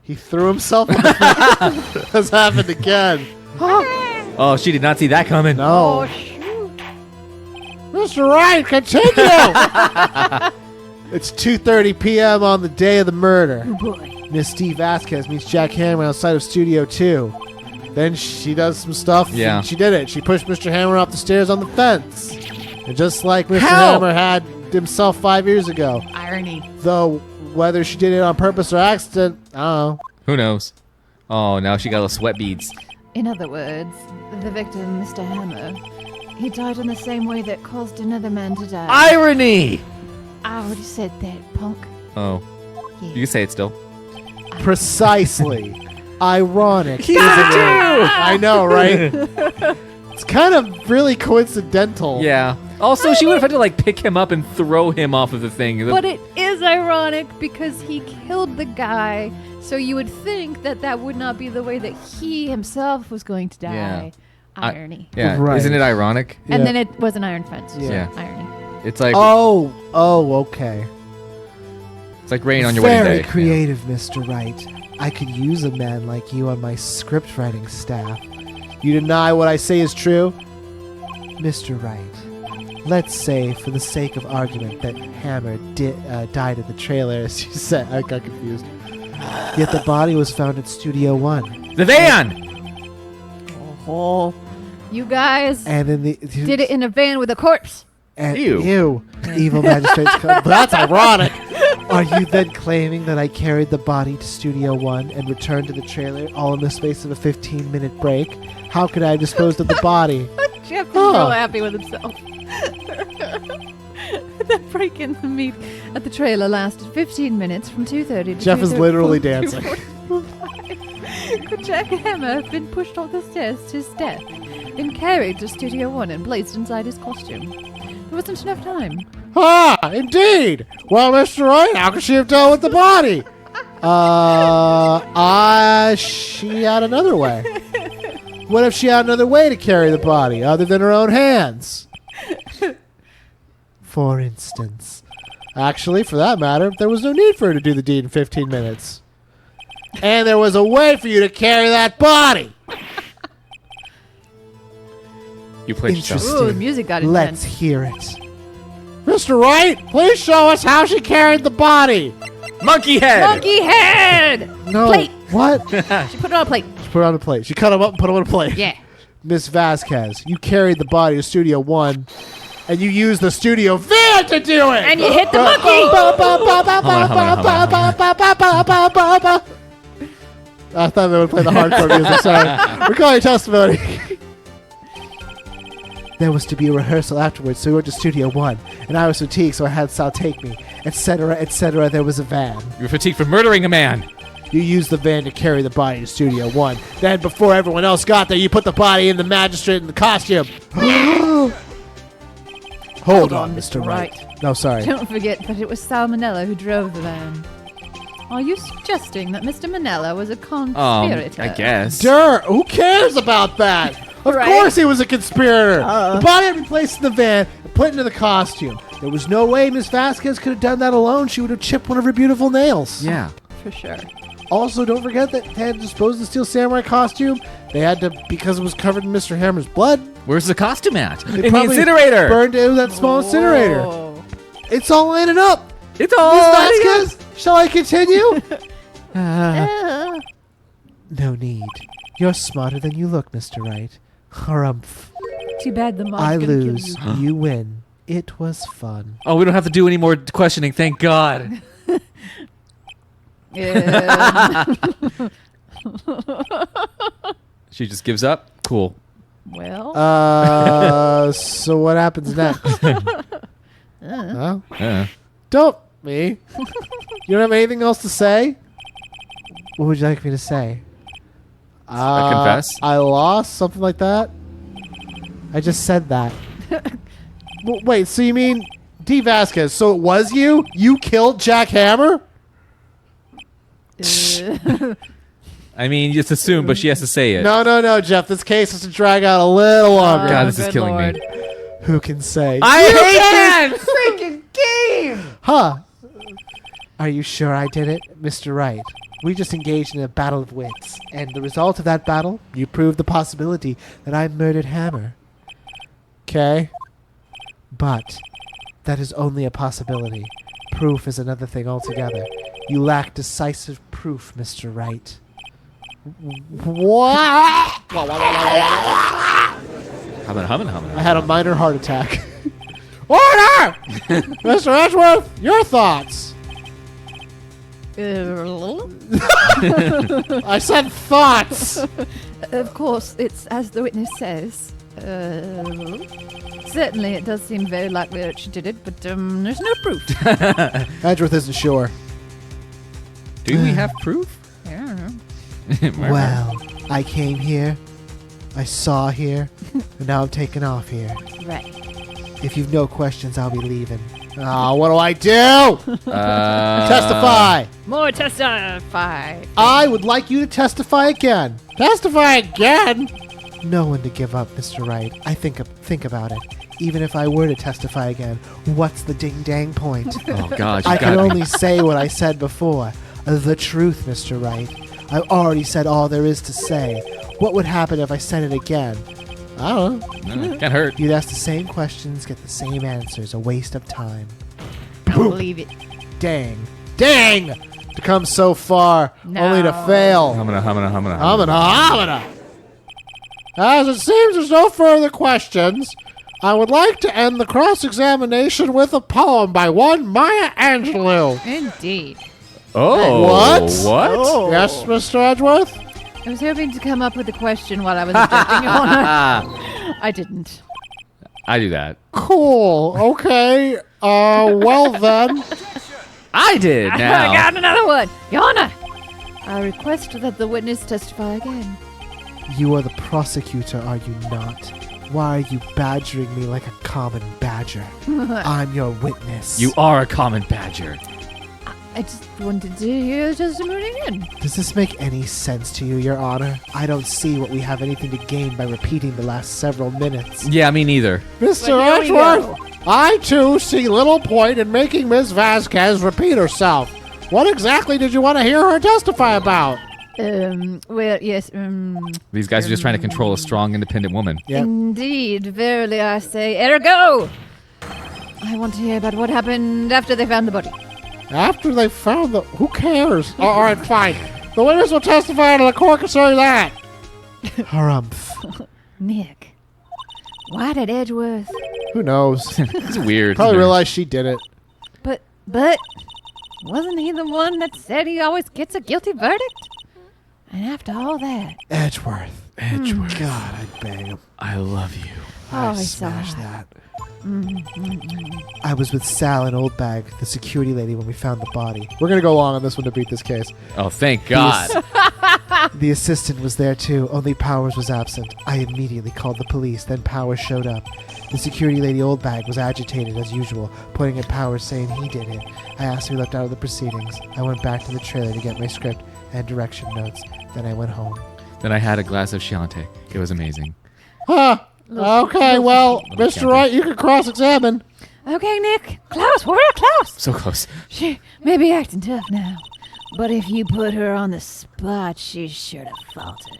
He threw himself on the fence. That's happened again. Oh, she did not see that coming. No. shoot. Mr. Wright, continue. It's 2:30 p.m. on the day of the murder. Oh boy. Miss Steve Vasquez meets Jack Hammer outside of Studio 2. Then she does some stuff. Yeah. And she did it. She pushed Mr. Hammer off the stairs on the fence. And just like Mr. How? Hammer had himself 5 years ago. Irony. Though whether she did it on purpose or accident, I don't know. Who knows? Oh, now she got little sweat beads. In other words, the victim, Mr. Hammer, he died in the same way that caused another man to die. Irony! I already said that, punk. Oh, Yeah. you can say it still. Precisely. Ironic. He's isn't a it? Jew! I know, right? It's kind of really coincidental. Yeah. Also, she would have had to like pick him up and throw him off of the thing. But it is ironic because he killed the guy, so you would think that that would not be the way that he himself was going to die. Yeah. Irony. Yeah. Right. Isn't it ironic? And Yeah. then it was an iron fence. Yeah. Irony. It's like Oh, okay. it's like rain on your wedding Very day. creative, Mr. Wright. I could use a man like you on my script writing staff. You deny what I say is true? Mr. Wright, let's say, for the sake of argument, that Hammer died in the trailer, as you said. I got confused. Yet the body was found at Studio 1. The van. Oh. You guys And in the... did it in a van with a corpse. And, Ew. Evil magistrate's code. But that's ironic. Are you then claiming that I carried the body to Studio 1 and returned to the trailer all in the space of a 15-minute break? How could I have disposed of the body? Jeff is Huh. so happy with himself. The break in the meet at the trailer lasted 15 minutes from 2:30 to Jeff is 2:45. literally dancing. Could Jack Hammer have been pushed off the stairs to his death, then carried to Studio 1 and placed inside his costume? There wasn't enough time. Ah, indeed. Well, Mr. Wright, how could she have dealt with the body? She had another way. What if she had another way to carry the body other than her own hands? For instance. Actually, for that matter, there was no need for her to do the deed in 15 minutes. And there was a way for you to carry that body. You played yourself. Interesting. Ooh, the music got Let's intense. hear it. Mr. Wright, please show us how she carried the body. Monkey head. Monkey head! No. Plate. What? She put it on a plate. She put it on a plate. She cut him up and put him on a plate. Yeah. Miss Vasquez, you carried the body to Studio 1, and you used the studio van to do it! And you hit the monkey! I thought they would play the hardcore music. Sorry. Recall your testimony. There was to be a rehearsal afterwards, so we went to Studio 1, and I was fatigued, so I had Sal take me, etc., etc. There was a van. You're fatigued for murdering a man. You used the van to carry the body to Studio 1. Then, before everyone else got there, you put the body in the magistrate in the costume. Hold on, Mr. Wright. No, sorry. Don't forget that it was Salmonella who drove the van. Are you suggesting that Mr. Manella was a conspirator? I guess. Who cares about that? Of Right? course he was a conspirator. The body had been placed in the van and put into the costume. There was no way Miss Vasquez could have done that alone. She would have chipped one of her beautiful nails. Yeah. For sure. Also, don't forget that they had to dispose of the Steel Samurai costume. They had to, because it was covered in Mr. Hammer's blood. Where's the costume at? They In the probably incinerator. Burned into that small incinerator. Whoa. It's all lining up. It's all Miss lining up. Vasquez, shall I continue? Uh, No need. You're smarter than you look, Mr. Wright. Harumph. too bad the mom's I gonna kill lose. you. You win. It was fun. Oh, we don't have to do any more questioning. Thank God. She just gives up. Cool. Well, So what happens next? Huh? Yeah. Don't me. You don't have anything else to say? What would you like me to say? Confess? I lost, something like that. I just said that. Wait, so you mean D. Vasquez? So it was you? You killed Jack Hammer? I mean, just assume, but she has to say it. No, Jeff. This case has to drag out a little longer. God, this is good killing Lord. me. Who can say? I hate this freaking game. Huh? Are you sure I did it, Mr. Wright? We just engaged in a battle of wits, and the result of that battle, you proved the possibility that I murdered Hammer. Okay? But that is only a possibility. Proof is another thing altogether. You lack decisive proof, Mr. Wright. What? Humming. I had a minor heart attack. Order! Mr. Edgeworth, your thoughts. I said thoughts. of course, it's as the witness says. Certainly, it does seem very likely that she did it, but there's no proof. Edgeworth isn't sure. Do we have proof? I don't know. Well, I came here, I saw here, and now I'm taking off here. Right. If you've no questions, I'll be leaving. What do I do? Testify. More testify. I would like you to testify again. Testify again? No one to give up, Mr. Wright. I think about it. Even if I were to testify again, what's the ding-dang point? Oh, God. I You can got me. only say what I said before. The truth, Mr. Wright. I've already said all there is to say. What would happen if I said it again? I don't know. No, can't hurt. You'd ask the same questions, get the same answers. A waste of time. Don't believe it. Dang. To come so far, only to No. fail. Humming. As it seems there's no further questions, I would like to end the cross-examination with a poem by one Maya Angelou. Indeed. Oh. What? What? Yes, Mr. Edgeworth? I was hoping to come up with a question while I was objecting, Your Honor. I didn't. I do that. Cool. Okay. Well then. I did I now. got another one. Your Honor. I request that the witness testify again. You are the prosecutor, are you not? Why are you badgering me like a common badger? I'm your witness. You are a common badger. I just wanted to hear the testimony again. Does this make any sense to you, Your Honor? I don't see what we have anything to gain by repeating the last several minutes. Yeah, me neither. Mr. Well, here we Edgeworth, I too see little point in making Ms. Vasquez repeat herself. What exactly did you want to hear her testify about? Well, yes, These guys are just trying to control a strong, independent woman. Yep. indeed, verily I say, ergo! I want to hear about what happened after they found the body. After they found the... Who cares? All right, fine. The witness will testify to the court concerning that. Harumph. Nick, why did Edgeworth... Who knows? It's weird. Probably isn't it? realized she did it. But, wasn't he the one that said he always gets a guilty verdict? And after all that... Edgeworth. Edgeworth. God, I'd bang him. I love you. Oh, I'd I saw smash that. that. I was with Sal and Oldbag, the security lady, when we found the body. We're going to go long on this one to beat this case. Oh, thank God. The assistant was there too, only Powers was absent. I immediately called the police, then Powers showed up. The security lady Oldbag was agitated as usual, pointing at Powers saying he did it. I asked if he left out of the proceedings. I went back to the trailer to get my script and direction notes. Then I went home. Then I had a glass of Chianti. It was amazing. Huh. Okay, well, Mr. Wright, you can cross-examine. Okay, Nick. Close. We're real close. So close. She may be acting tough now. But if you put her on the spot, she's sure to falter.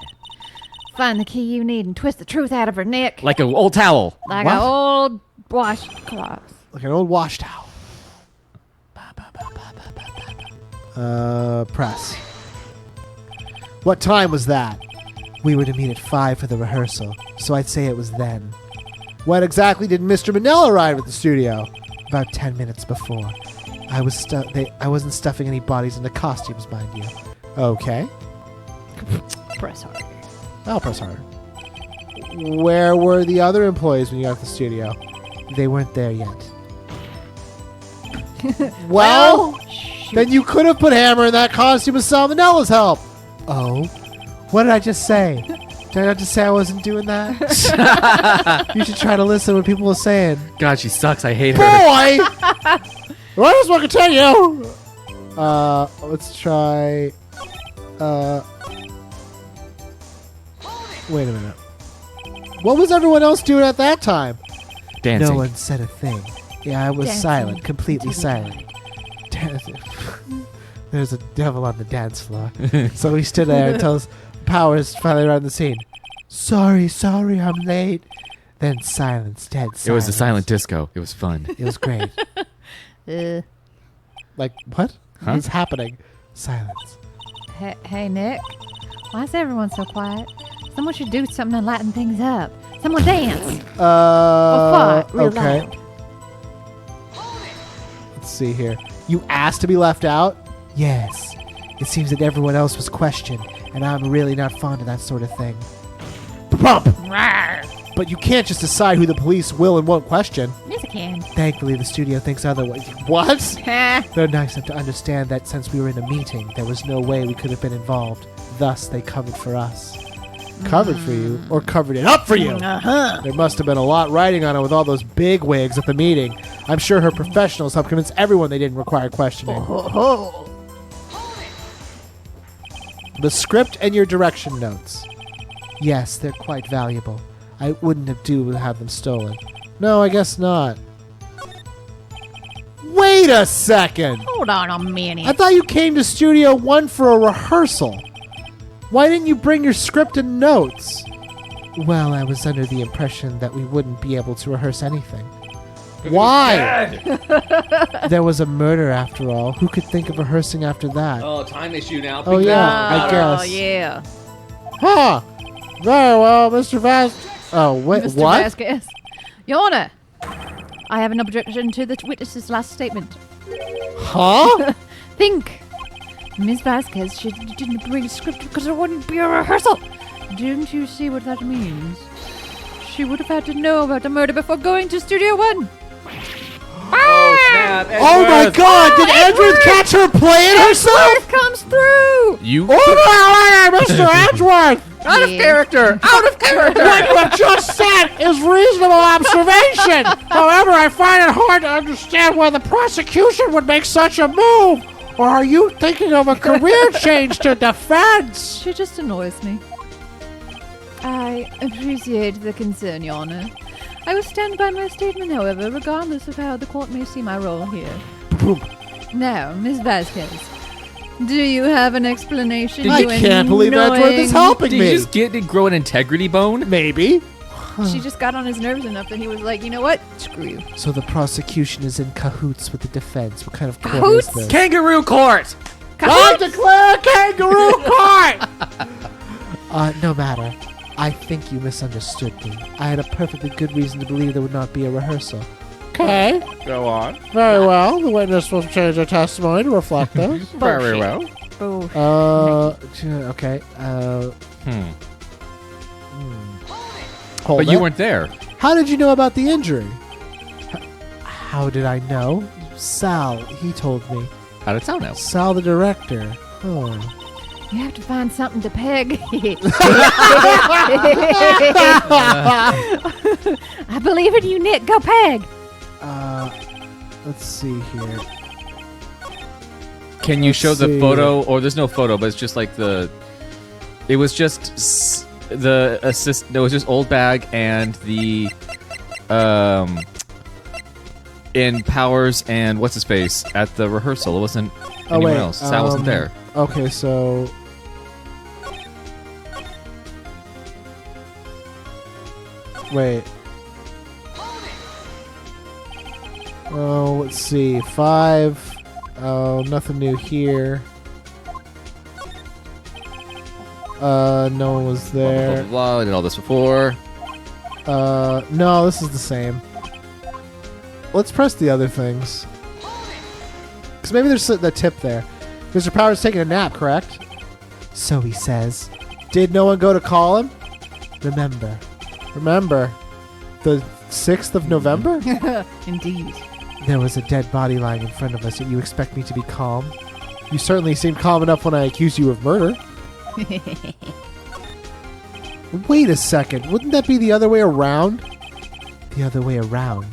Find the key you need and twist the truth out of her neck. Like an old towel. Like What? an old washcloth. Like an old wash towel. Press. What time was that? We were to meet at 5 for the rehearsal, so I'd say it was then. When exactly did Mr. Manila arrive at the studio? About 10 minutes before. I wasn't stuffing any bodies into costumes, mind you. Okay. Press hard. I'll press harder. Where were the other employees when you got to the studio? They weren't there yet. Well, then you could have put Hammer in that costume with Salmonella's help. Oh, what did I just say? Did I not just say I wasn't doing that? You should try to listen what people were saying. God, she sucks. I hate her. Boy! Well, I just want to continue. Let's try. Wait a minute. What was everyone else doing at that time? Dancing. No one said a thing. Yeah, I was Dancing. silent, completely silent. Dancing. There's a devil on the dance floor. So we stood there until Powers finally arrived on the scene. Sorry, I'm late. Then silence, dead silence. It was a silent disco. It was fun. It was great. Like, what? Huh? What's happening? Silence. Hey, Nick. Why is everyone so quiet? Someone should do something to lighten things up. Someone dance. Or fart real okay. loud. Let's see here. You asked to be left out? Yes. It seems that everyone else was questioned, and I'm really not fond of that sort of thing. Bump! But you can't just decide who the police will and won't question. Yes, I can. Thankfully, the studio thinks otherwise. What? Ha. They're nice enough to understand that since we were in a meeting, there was no way we could have been involved. Thus, they covered for us. Covered for you? Or covered it up for you? Uh-huh. There must have been a lot riding on it with all those big wigs at the meeting. I'm sure her professionals helped convince everyone they didn't require questioning. Oh. The script and your direction notes. Yes, they're quite valuable. I wouldn't have to have them stolen. No, I guess not. Wait a second! Hold on a minute. I thought you came to Studio 1 for a rehearsal. Why didn't you bring your script and notes? Well, I was under the impression that we wouldn't be able to rehearse anything. Why? There was a murder after all. Who could think of rehearsing after that? Oh, time issue now. Oh, yeah, I guess. Oh, yeah. Huh. Very well, Mr. Vaz. Oh, wait, Mr. what? Vasquez. Your Honor, I have an objection to the witness's last statement. Huh? Think. Miss Vasquez, she didn't bring a script because there wouldn't be a rehearsal. Didn't you see what that means? She would have had to know about the murder before going to Studio 1. Oh, snap. Oh my god, did Edward catch her playing herself? Edgeworth comes through! You Oh, Mr. Edgeworth! out of character. Out of character. What you have just said is reasonable observation. However, I find it hard to understand why the prosecution would make such a move. Or are you thinking of a career change to defense? She just annoys me. I appreciate the concern, Your Honor. I will stand by my statement, however, regardless of how the court may see my role here. Now, Miss Vasquez, do you have an explanation? I to can't believe Edgeworth is helping Did me. you just get to grow an integrity bone? Maybe. She just got on his nerves enough that he was like, you know what? Screw you. So the prosecution is in cahoots with the defense. What kind of court Cahoots? is this? Kangaroo court. I declare kangaroo court. No matter. I think you misunderstood me. I had a perfectly good reason to believe there would not be a rehearsal. Okay, Go on. very well. The witness will change their testimony to reflect this. Very well. Oh, Okay. But Hold you it. weren't there. How did you know about the injury? How did I know? Sal, he told me. How did it sound now? Sal, the director. Oh. you have to find something to peg. I believe in you, Nick. Go peg. Let's see here. Can you Let's show the see. photo? Or there's no photo, but it's just like the. It was just the assist. No, it was just Old Bag and the. In Powers and what's his face at the rehearsal. It wasn't anyone else. Sal wasn't there. Okay, so... Wait. Oh, let's see. 5. Oh, nothing new here. No one was Blah, blah, there. blah, blah. I did all this before. No, this is the same. Let's press the other things. Because maybe there's the tip there. Mr. Powers taking a nap, correct? So he says. Did no one go to call him? Remember, the 6th of November? Indeed. There was a dead body lying in front of us, and you expect me to be calm? You certainly seemed calm enough when I accused you of murder. Wait a second, wouldn't that be the other way around? The other way around.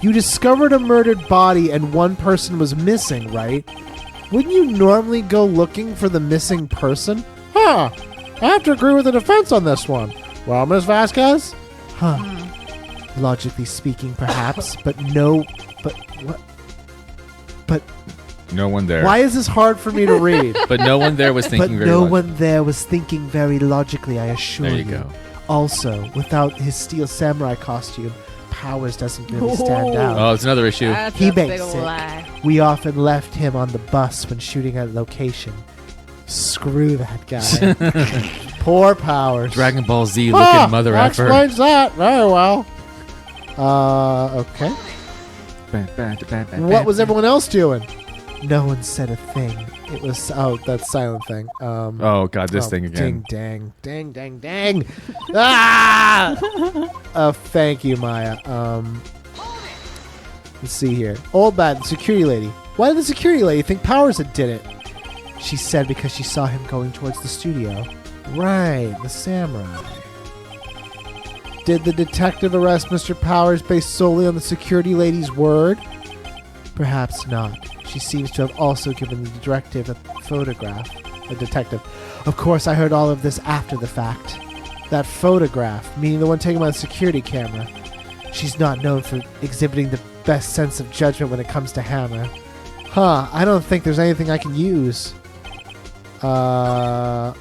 You discovered a murdered body and one person was missing, right? Wouldn't you normally go looking for the missing person? Huh. I have to agree with the defense on this one. Well, Ms. Vasquez? Huh. Logically speaking, perhaps, but what? But No one there. why is this hard for me to read? But no one there was But thinking very no logically. one there was thinking very logically, I assure There you. you go. Also, without his steel samurai costume, Powers doesn't really stand out. Oh, it's another issue. That's He a big makes ol' it. lie. We often left him on the bus when shooting at a location. Screw that guy. Poor Powers. Dragon Ball Z looking mother that effer. explains that very well. Okay. What was everyone else doing? No one said a thing. It was that silent thing. Oh god, this thing again. Ding dang. Dang dang. Ah! Thank you, Maya. Let's see here. Old bad security lady. Why did the security lady think Powers had did it? She said because she saw him going towards the studio. Right, the samurai. Did the detective arrest Mr. Powers based solely on the security lady's word? Perhaps not. She seems to have also given the directive a photograph. The detective. Of course, I heard all of this after the fact. That photograph, meaning the one taken by the security camera. She's not known for exhibiting the best sense of judgment when it comes to Hammer. Huh, I don't think there's anything I can use. I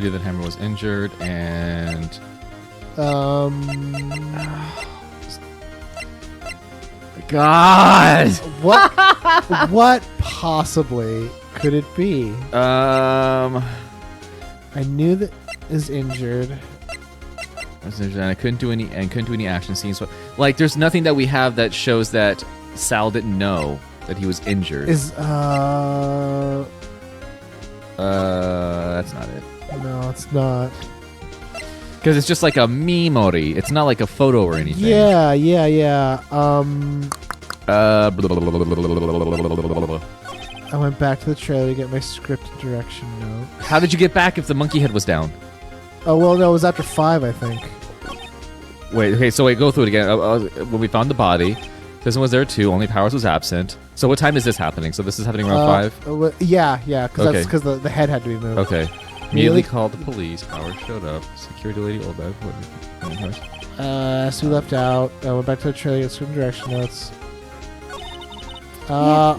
knew that Hammer was injured, and God, what possibly could it be? I knew that is injured. I was injured, and I couldn't do any action scenes. So, like, there's nothing that we have that shows that Sal didn't know that he was injured. That's not it. No, it's not. Because it's just like a memory. It's not like a photo or anything. Yeah. I went back to the trailer to get my script and direction note. How did you get back if the monkey head was down? Oh, well, no, it was after 5, I think. Wait, go through it again. When we found the body, Prison was there too, only Powers was absent. So what time is this happening? So this is happening around 5? Yeah, because Okay. that's because the head had to be moved. Okay. Immediately called the police. Powers showed up. Security lady, old bad. So we left out. I went back to the trailer to get script and direction notes.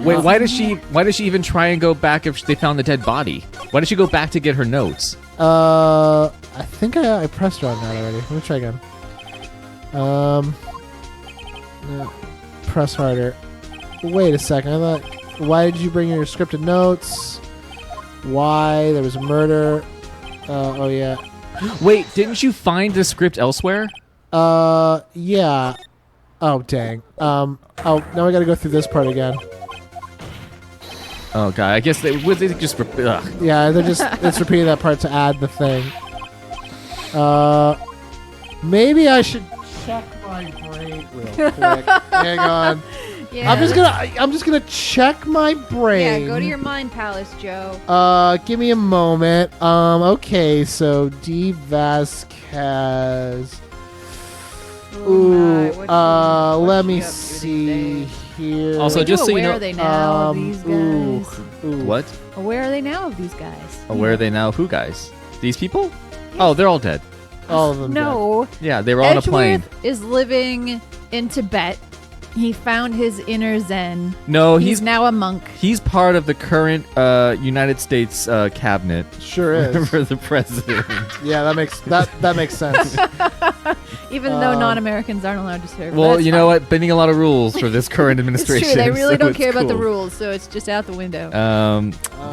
Wait, why does she even try and go back if they found the dead body? Why did she go back to get her notes? I think I pressed her on that already. Let me try again. Press harder. Wait a second. I thought, why did you bring your scripted notes? Why? There was a murder. Oh yeah. Wait, didn't you find the script elsewhere? Yeah. Oh dang. Oh, now I gotta go through this part again. Oh god, I guess they just. Ugh. Yeah, it's repeating that part to add the thing. Maybe I should check my brain real quick. Hang on. Yeah. I'm just gonna check my brain. Yeah, go to your mind palace, Joe. Give me a moment. Okay, so D Vasquez. Ooh, let me see here. Also, Are just so you aware know, are they now of these guys? What? Where are they now of these guys? Oh, where are they now? Who guys? These people? Oh, they're all dead. All of them. No. Yeah, they were on a plane. Edgeworth is living in Tibet. He found his inner Zen. No, He's now a monk. He's part of the current United States cabinet Sure is. for the president. Yeah, that makes sense. Even though non-Americans aren't allowed to serve. Well, That's you know fine. what? Bending a lot of rules for this current It's administration. true. They really so don't it's care about the cool. rules, so it's just out the window.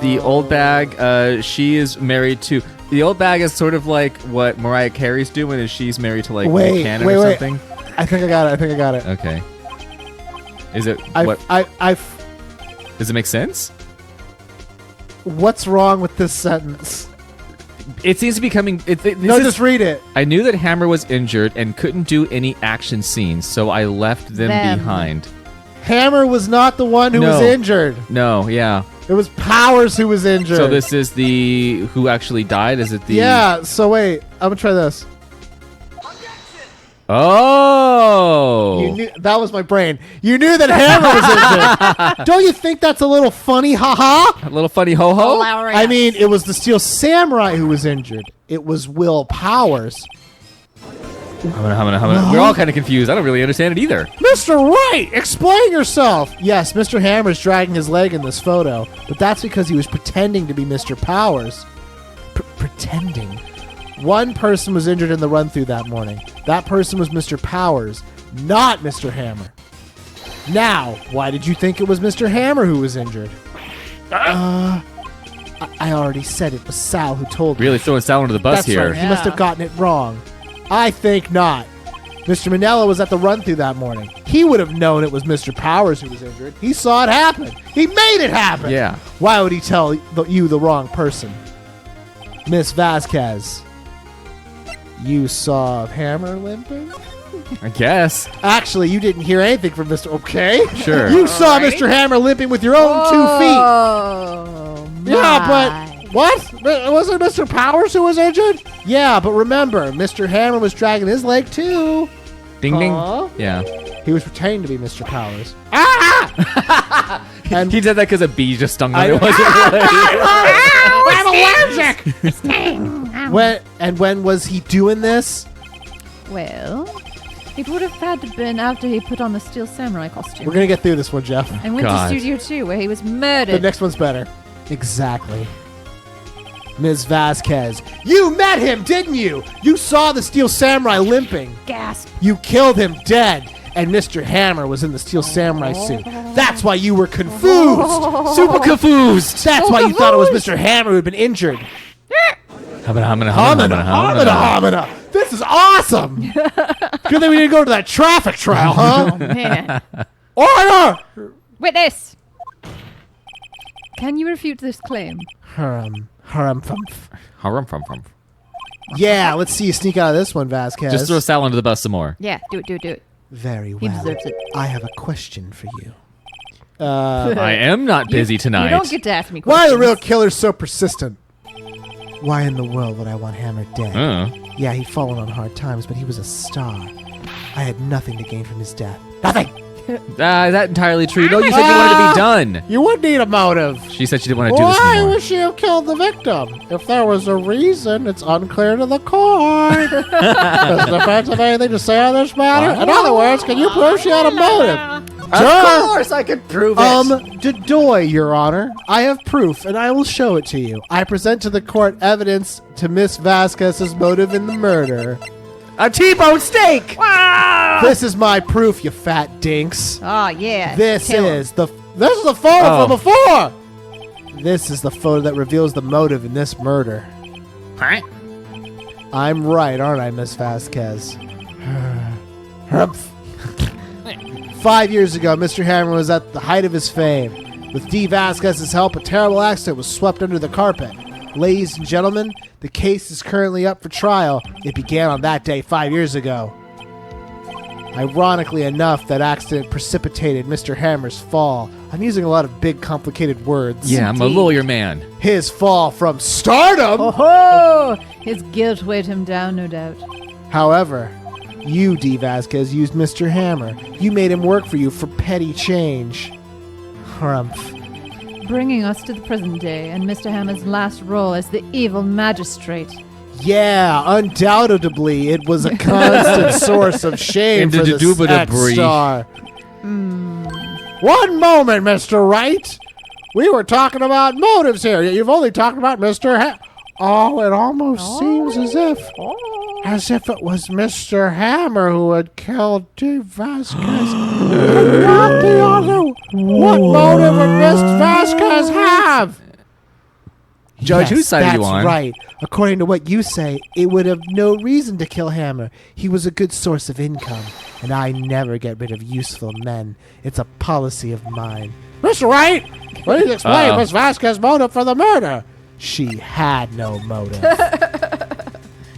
The old bag, she is married to. The old bag is sort of like what Mariah Carey's doing. Is she's married to like Buchanan or something? I think I got it. Okay. Is it what? Does it make sense? What's wrong with this sentence? It seems to be coming. Just read it. I knew that Hammer was injured and couldn't do any action scenes, so I left them behind. Hammer was not the one who was injured. No, yeah. It was Powers who was injured. So this is the who actually died? Is it the? Yeah. So wait, I'm gonna try this. Oh. You knew, that was my brain. You knew that Hammer was injured. Don't you think that's a little funny? Ha-ha. A little funny ho-ho? I mean, it was the Steel Samurai who was injured. It was Will Powers. We're all kind of confused. I don't really understand it either. Mr. Wright, explain yourself. Yes, Mr. Hammer's dragging his leg in this photo, but that's because he was pretending to be Mr. Powers. Pretending. One person was injured in the run-through that morning. That person was Mr. Powers, not Mr. Hammer. Now, why did you think it was Mr. Hammer who was injured? I already said it was Sal who told me. Really throwing Sal under the bus That's here. right. He must have gotten it wrong. I think not. Mr. Manella was at the run-through that morning. He would have known it was Mr. Powers who was injured. He saw it happen. He made it happen. Yeah. Why would he tell you the wrong person? Miss Vasquez, you saw Hammer limping? I guess. Actually, you didn't hear anything from Mr. Okay. Sure. You saw Mr. Hammer limping with your own 2 feet. Oh, Yeah, but what? Wasn't Mr. Powers who was injured? Yeah, but remember, Mr. Hammer was dragging his leg too. Ding ding. Huh? Yeah. He was pretending to be Mr. Powers. Ah! And He did that because a bee just stung him. I- It wasn't I'm allergic. When was he doing this? well, it would have had to been after he put on the Steel Samurai costume. We're gonna get through this one, Jeff. and went God. to Studio 2, where he was The murdered. next one's better. Exactly. Ms. Vasquez, you met him, didn't you? You saw the Steel Samurai limping. Gasp. You killed him dead. And Mr. Hammer was in the Steel Samurai suit. That's why you were confused. super confused. That's why you thought it was Mr. Hammer who had been injured. Homina. This is awesome. Good thing we didn't go to that traffic trial, huh? Oh, man. Order! Witness! Can you refute this claim? Harum. Yeah, let's see you sneak out of this one, Vasquez. Just throw Sal under the bus some more. Yeah, do it. Very He well. deserves it. I have a question for you. I am not busy tonight. You don't get to ask me Why questions. are the real killers so persistent? Why in the world would I want Hammer dead? Yeah, he'd fallen on hard times, but he was a star. I had nothing to gain from his death. Nothing! Is that entirely true? No, you said you wanted to be done. You would need a motive. She said she didn't want to do this Why anymore. would she have killed the victim? If there was a reason, it's unclear to the court. Does the defense have anything to say on this matter? In other words, can you prove she had a motive? Of course I could prove Dedoy, Your Honor. I have proof, and I will show it to you. I present to the court evidence to Miss Vasquez's motive in the murder. a T-bone steak. This is my proof, you fat dinks. Oh, yeah. This Kill him. is the photo from before. This is the photo that reveals the motive in this murder. I'm right, aren't I, Miss Vasquez? Humph. 5 years ago, Mr. Hammer was at the height of his fame. With D. Vasquez's help, a terrible accident was swept under the carpet. Ladies and gentlemen, the case is currently up for trial. It began on that day 5 years ago. Ironically enough, that accident precipitated Mr. Hammer's fall. I'm using a lot of big, complicated words. Yeah, I'm a lawyer man. His fall from stardom. Oh, his guilt weighed him down, no doubt. However, you, D. Vasquez, used Mr. Hammer. You made him work for you for petty change. Harumph. Bringing us to the present day and Mr. Hammer's last role as the evil magistrate. Yeah, undoubtedly, it was a constant source of shame for this Indubitably. ex-star. One moment, Mr. Wright. We were talking about motives here. You've only talked about Mr. Oh, it almost seems as if it was Mr. Hammer who had killed Dave Vasquez. And not the other. What motive would Miss Vasquez have? Judge, whose side are you that's on? right. According to what you say, it would have no reason to kill Hammer. He was a good source of income, and I never get rid of useful men. It's a policy of mine. Mr. Wright, please explain Uh-oh. Miss Vasquez's motive for the murder. She had no motive.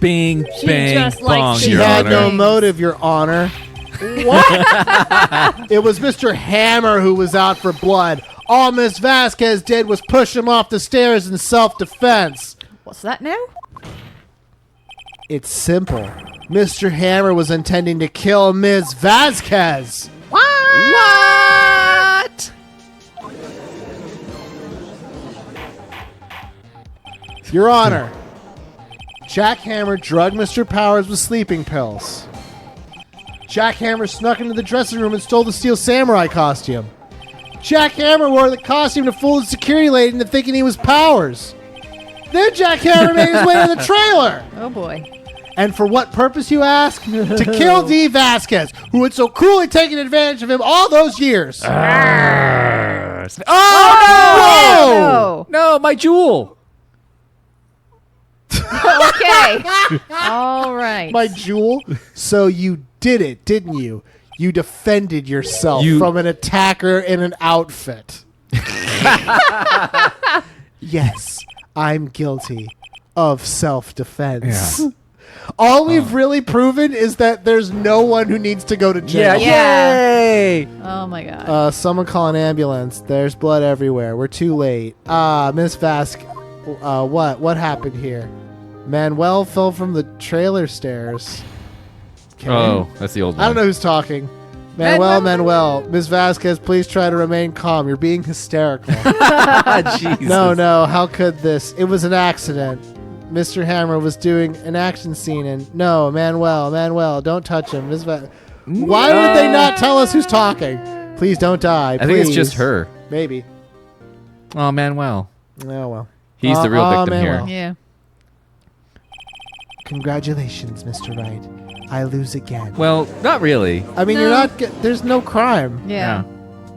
Bing, She bang, just likes bong, to She Your had Honor. no motive, Your Honor. What? It was Mr. Hammer who was out for blood. All Miss Vasquez did was push him off the stairs in self-defense. What's that now? It's simple. Mr. Hammer was intending to kill Ms. Vasquez. What? Your Honor, Jack Hammer drugged Mr. Powers with sleeping pills. Jack Hammer snuck into the dressing room and stole the Steel Samurai costume. Jack Hammer wore the costume to fool the security lady into thinking he was Powers. Then Jack Hammer made his way to the trailer. Oh boy. And for what purpose, you ask? To kill D. Vasquez, who had so cruelly taken advantage of him all those years. Oh, Oh, no, my jewel. no. Okay. All right. My jewel. So you did it, didn't you? You defended yourself You- from an attacker in an outfit. Yes, I'm guilty of self-defense. Yeah. All we've really proven is that there's no one who needs to go to jail. Yeah. Yay! Oh my god. Someone call an ambulance. There's blood everywhere. We're too late. Miss Vasquez. What happened here? Manuel fell from the trailer stairs. Okay. Oh, that's the old one. I don't know who's talking. Manuel. Ms. Vasquez, please try to remain calm. You're being hysterical. Jesus. No. How could this? It was an accident. Mr. Hammer was doing an action scene and... No, Manuel, don't touch him. Why would they not tell us who's talking? Please don't die. I think it's please. just her. Maybe. Oh, Manuel. Oh, well. He's the real victim Manuel. here. Yeah. Congratulations, Mr. Wright. I lose again. Well, not really. I mean, No. you're not... There's no crime. Yeah.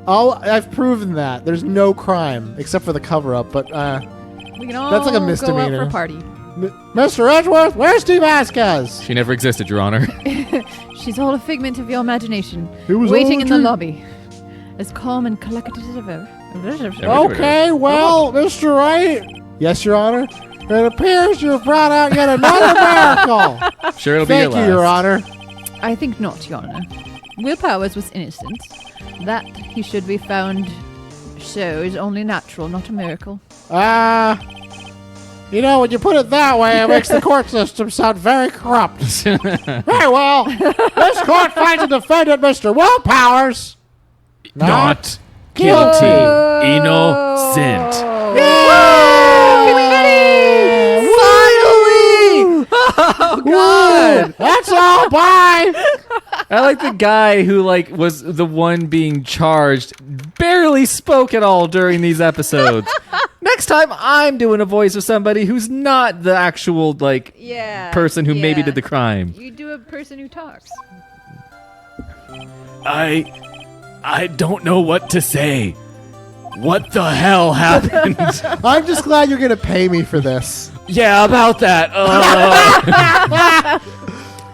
I've proven that. There's no crime, except for the cover-up, but... We can all That's like a go out misdemeanor. for a party. Mr. Edgeworth, where's Steve Vasquez? She never existed, Your Honor. She's all a figment of your imagination. It was Waiting all in the true. lobby. As calm and collected as ever. Okay, well, Mr. Wright, Yes, Your Honor? it appears you've brought out yet another miracle. Sure, it'll Thank be you, your Your last. Honor. I think not, Your Honor. Will Powers was innocent. That he should be found so is only natural, not a miracle. You know, when you put it that way, it makes the court system sound very corrupt. Very well. This court finds the defendant, Mr. Will Powers, Not guilty. Innocent. Finally! Oh, God! That's all. Bye. I like the guy who was the one being charged barely spoke at all during these episodes. Next time I'm doing a voice of somebody who's not the actual Yeah. person who maybe did the crime. You do a person who talks. I don't know what to say. What the hell happened? I'm just glad you're going to pay me for this. Yeah, about that.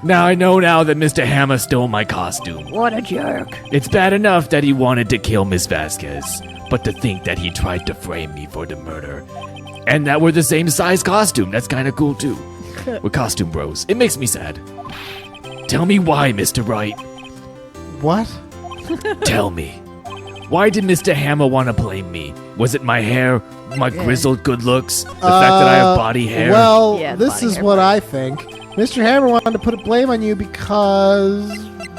Now I know now that Mr. Hammer stole my costume. What a jerk. It's bad enough that he wanted to kill Miss Vasquez, but to think that he tried to frame me for the murder. And that we're the same size costume, that's kind of cool too. We're costume bros. It makes me sad. Tell me why, Mr. Wright. What? Tell me. Why did Mr. Hammer want to blame me? Was it my hair, my grizzled good looks, the fact that I have body hair? Well, Yeah, this body is hair what part. I think. Mr. Hammer wanted to put a blame on you because...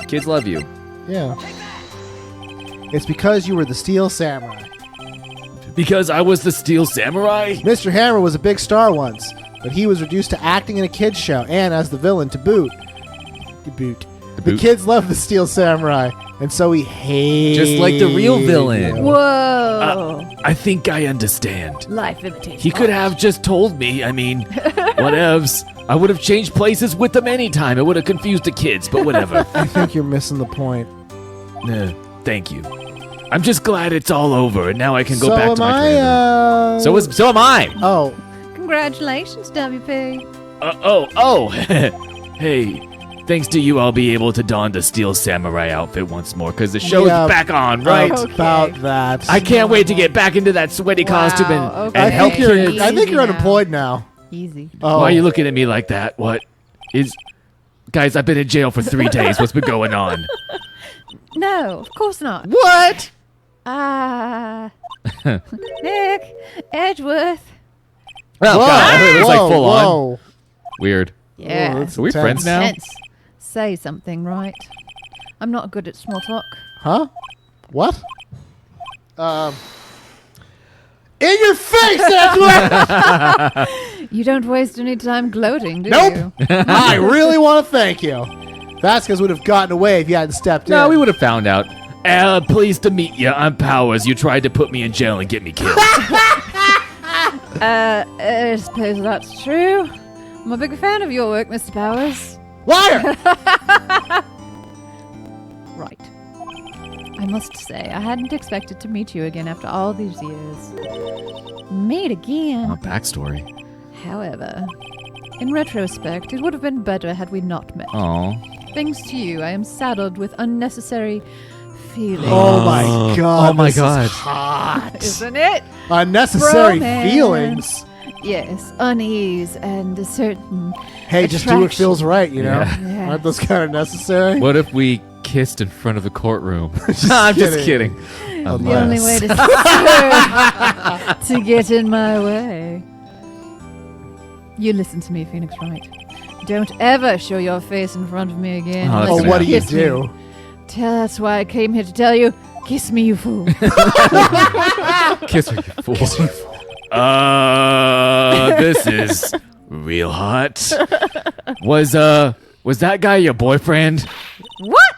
Kids love you. Yeah. It's because you were the Steel Samurai. Because I was the Steel Samurai? Mr. Hammer was a big star once, but he was reduced to acting in a kid's show and as the villain to boot. The boot. kids loved the Steel Samurai, And so he hates Just like the real villain. you. Whoa. I think I understand. Life imitates He could art. have just told me. I mean, whatevs. I would have changed places with them anytime. It would have confused the kids, but whatever. I think you're missing the point. Thank you. I'm just glad it's all over, and now I can go so back to my am trailer. So am I. Oh, Congratulations, WP. Hey, thanks to you, I'll be able to don the Steel Samurai outfit once more, because the show's Yeah. back on, right? it's about that. I can't wait to get back into that sweaty costume and, okay. and I help think you're. kids. I think you're Easy now. unemployed now. Easy. Oh, Why are you looking at me like that? What is... Guys, I've been in jail for 3 days. What's been going on? No, of course not. What? Nick, Edgeworth. Oh, God. It was like full on. whoa. Weird. Yeah. that's Are we intense. friends now? Tense. Say something, right? I'm not good at small talk. Huh? What? In your face, Edward! You don't waste any time gloating, do Nope. you? I really want to thank you. Vasquez would have gotten away if you hadn't stepped in. No, we would have found out. Pleased to meet you. I'm Powers. You tried to put me in jail and get me killed. I suppose that's true. I'm a big fan of your work, Mr. Powers. Liar! Right. I must say, I hadn't expected to meet you again after all these years. Meet again. Oh, backstory. However, in retrospect, it would have been better had we not met. Oh. Thanks to you, I am saddled with unnecessary feelings. Oh my god. Oh my this is God. hot. Isn't it? Unnecessary Romance. feelings. Yes, unease and a certain Hey, just do what attraction. feels right, you know? Yeah. Aren't those kind of necessary? What if we kissed in front of the courtroom? I'm just kidding. The only way to to get in my way. You listen to me, Phoenix Wright. Don't ever show your face in front of me again. Oh, that's Oh, gonna what do you Kiss me. do? That's why I came here to tell you. Kiss me, you fool. Kiss her, you fool. This is real hot. Was that guy your boyfriend? What?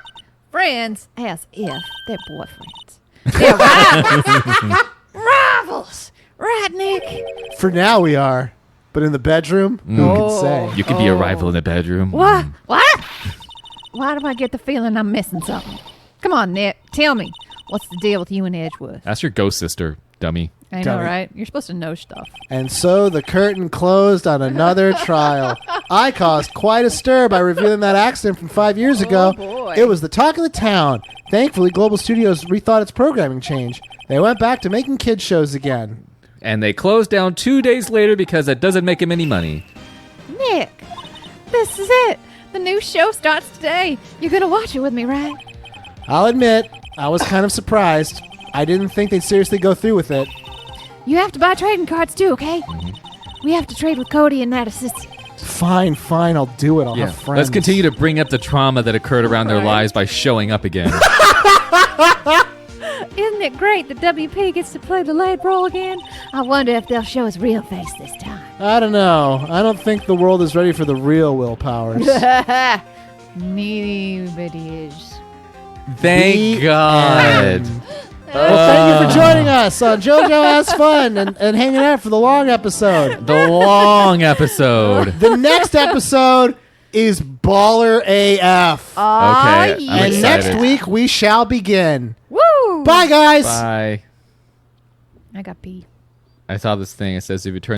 Friends? As if they're boyfriends. They're rivals. Rivals. Right, Nick? For now, we are. But in the bedroom, who can say? You could be a rival in the bedroom. What? What? Why do I get the feeling I'm missing something? Come on, Nick. Tell me. What's the deal with you and Edgeworth? That's your ghost sister, dummy. I know, Dummy. right? You're supposed to know stuff. And so the curtain closed on another trial. I caused quite a stir by revealing that accident from 5 years ago. boy. It was the talk of the town. Thankfully, Global Studios rethought its programming change. They went back to making kids shows again. And they closed down 2 days later because that doesn't make him any money. Nick, this is it. The new show starts today. You're going to watch it with me, right? I'll admit, I was kind of surprised. I didn't think they'd seriously go through with it. You have to buy trading cards too, okay? We have to trade with Cody and that assistant. Fine, I'll do it. I'll have friends. Let's continue to bring up the trauma that occurred around their lives by showing up again. Isn't it great that WP gets to play the lead role again? I wonder if they'll show his real face this time. I don't know. I don't think the world is ready for the real Will Powers. Nobody is. Thank The God. end. Well, thank you for joining us on JoJo Has Fun and hanging out for the long episode. The long episode. The next episode is Baller AF. Aw, Okay, I'm yeah. And excited. next week we shall begin. Woo! Bye, guys. Bye. I got pee. I saw this thing. It says if you turn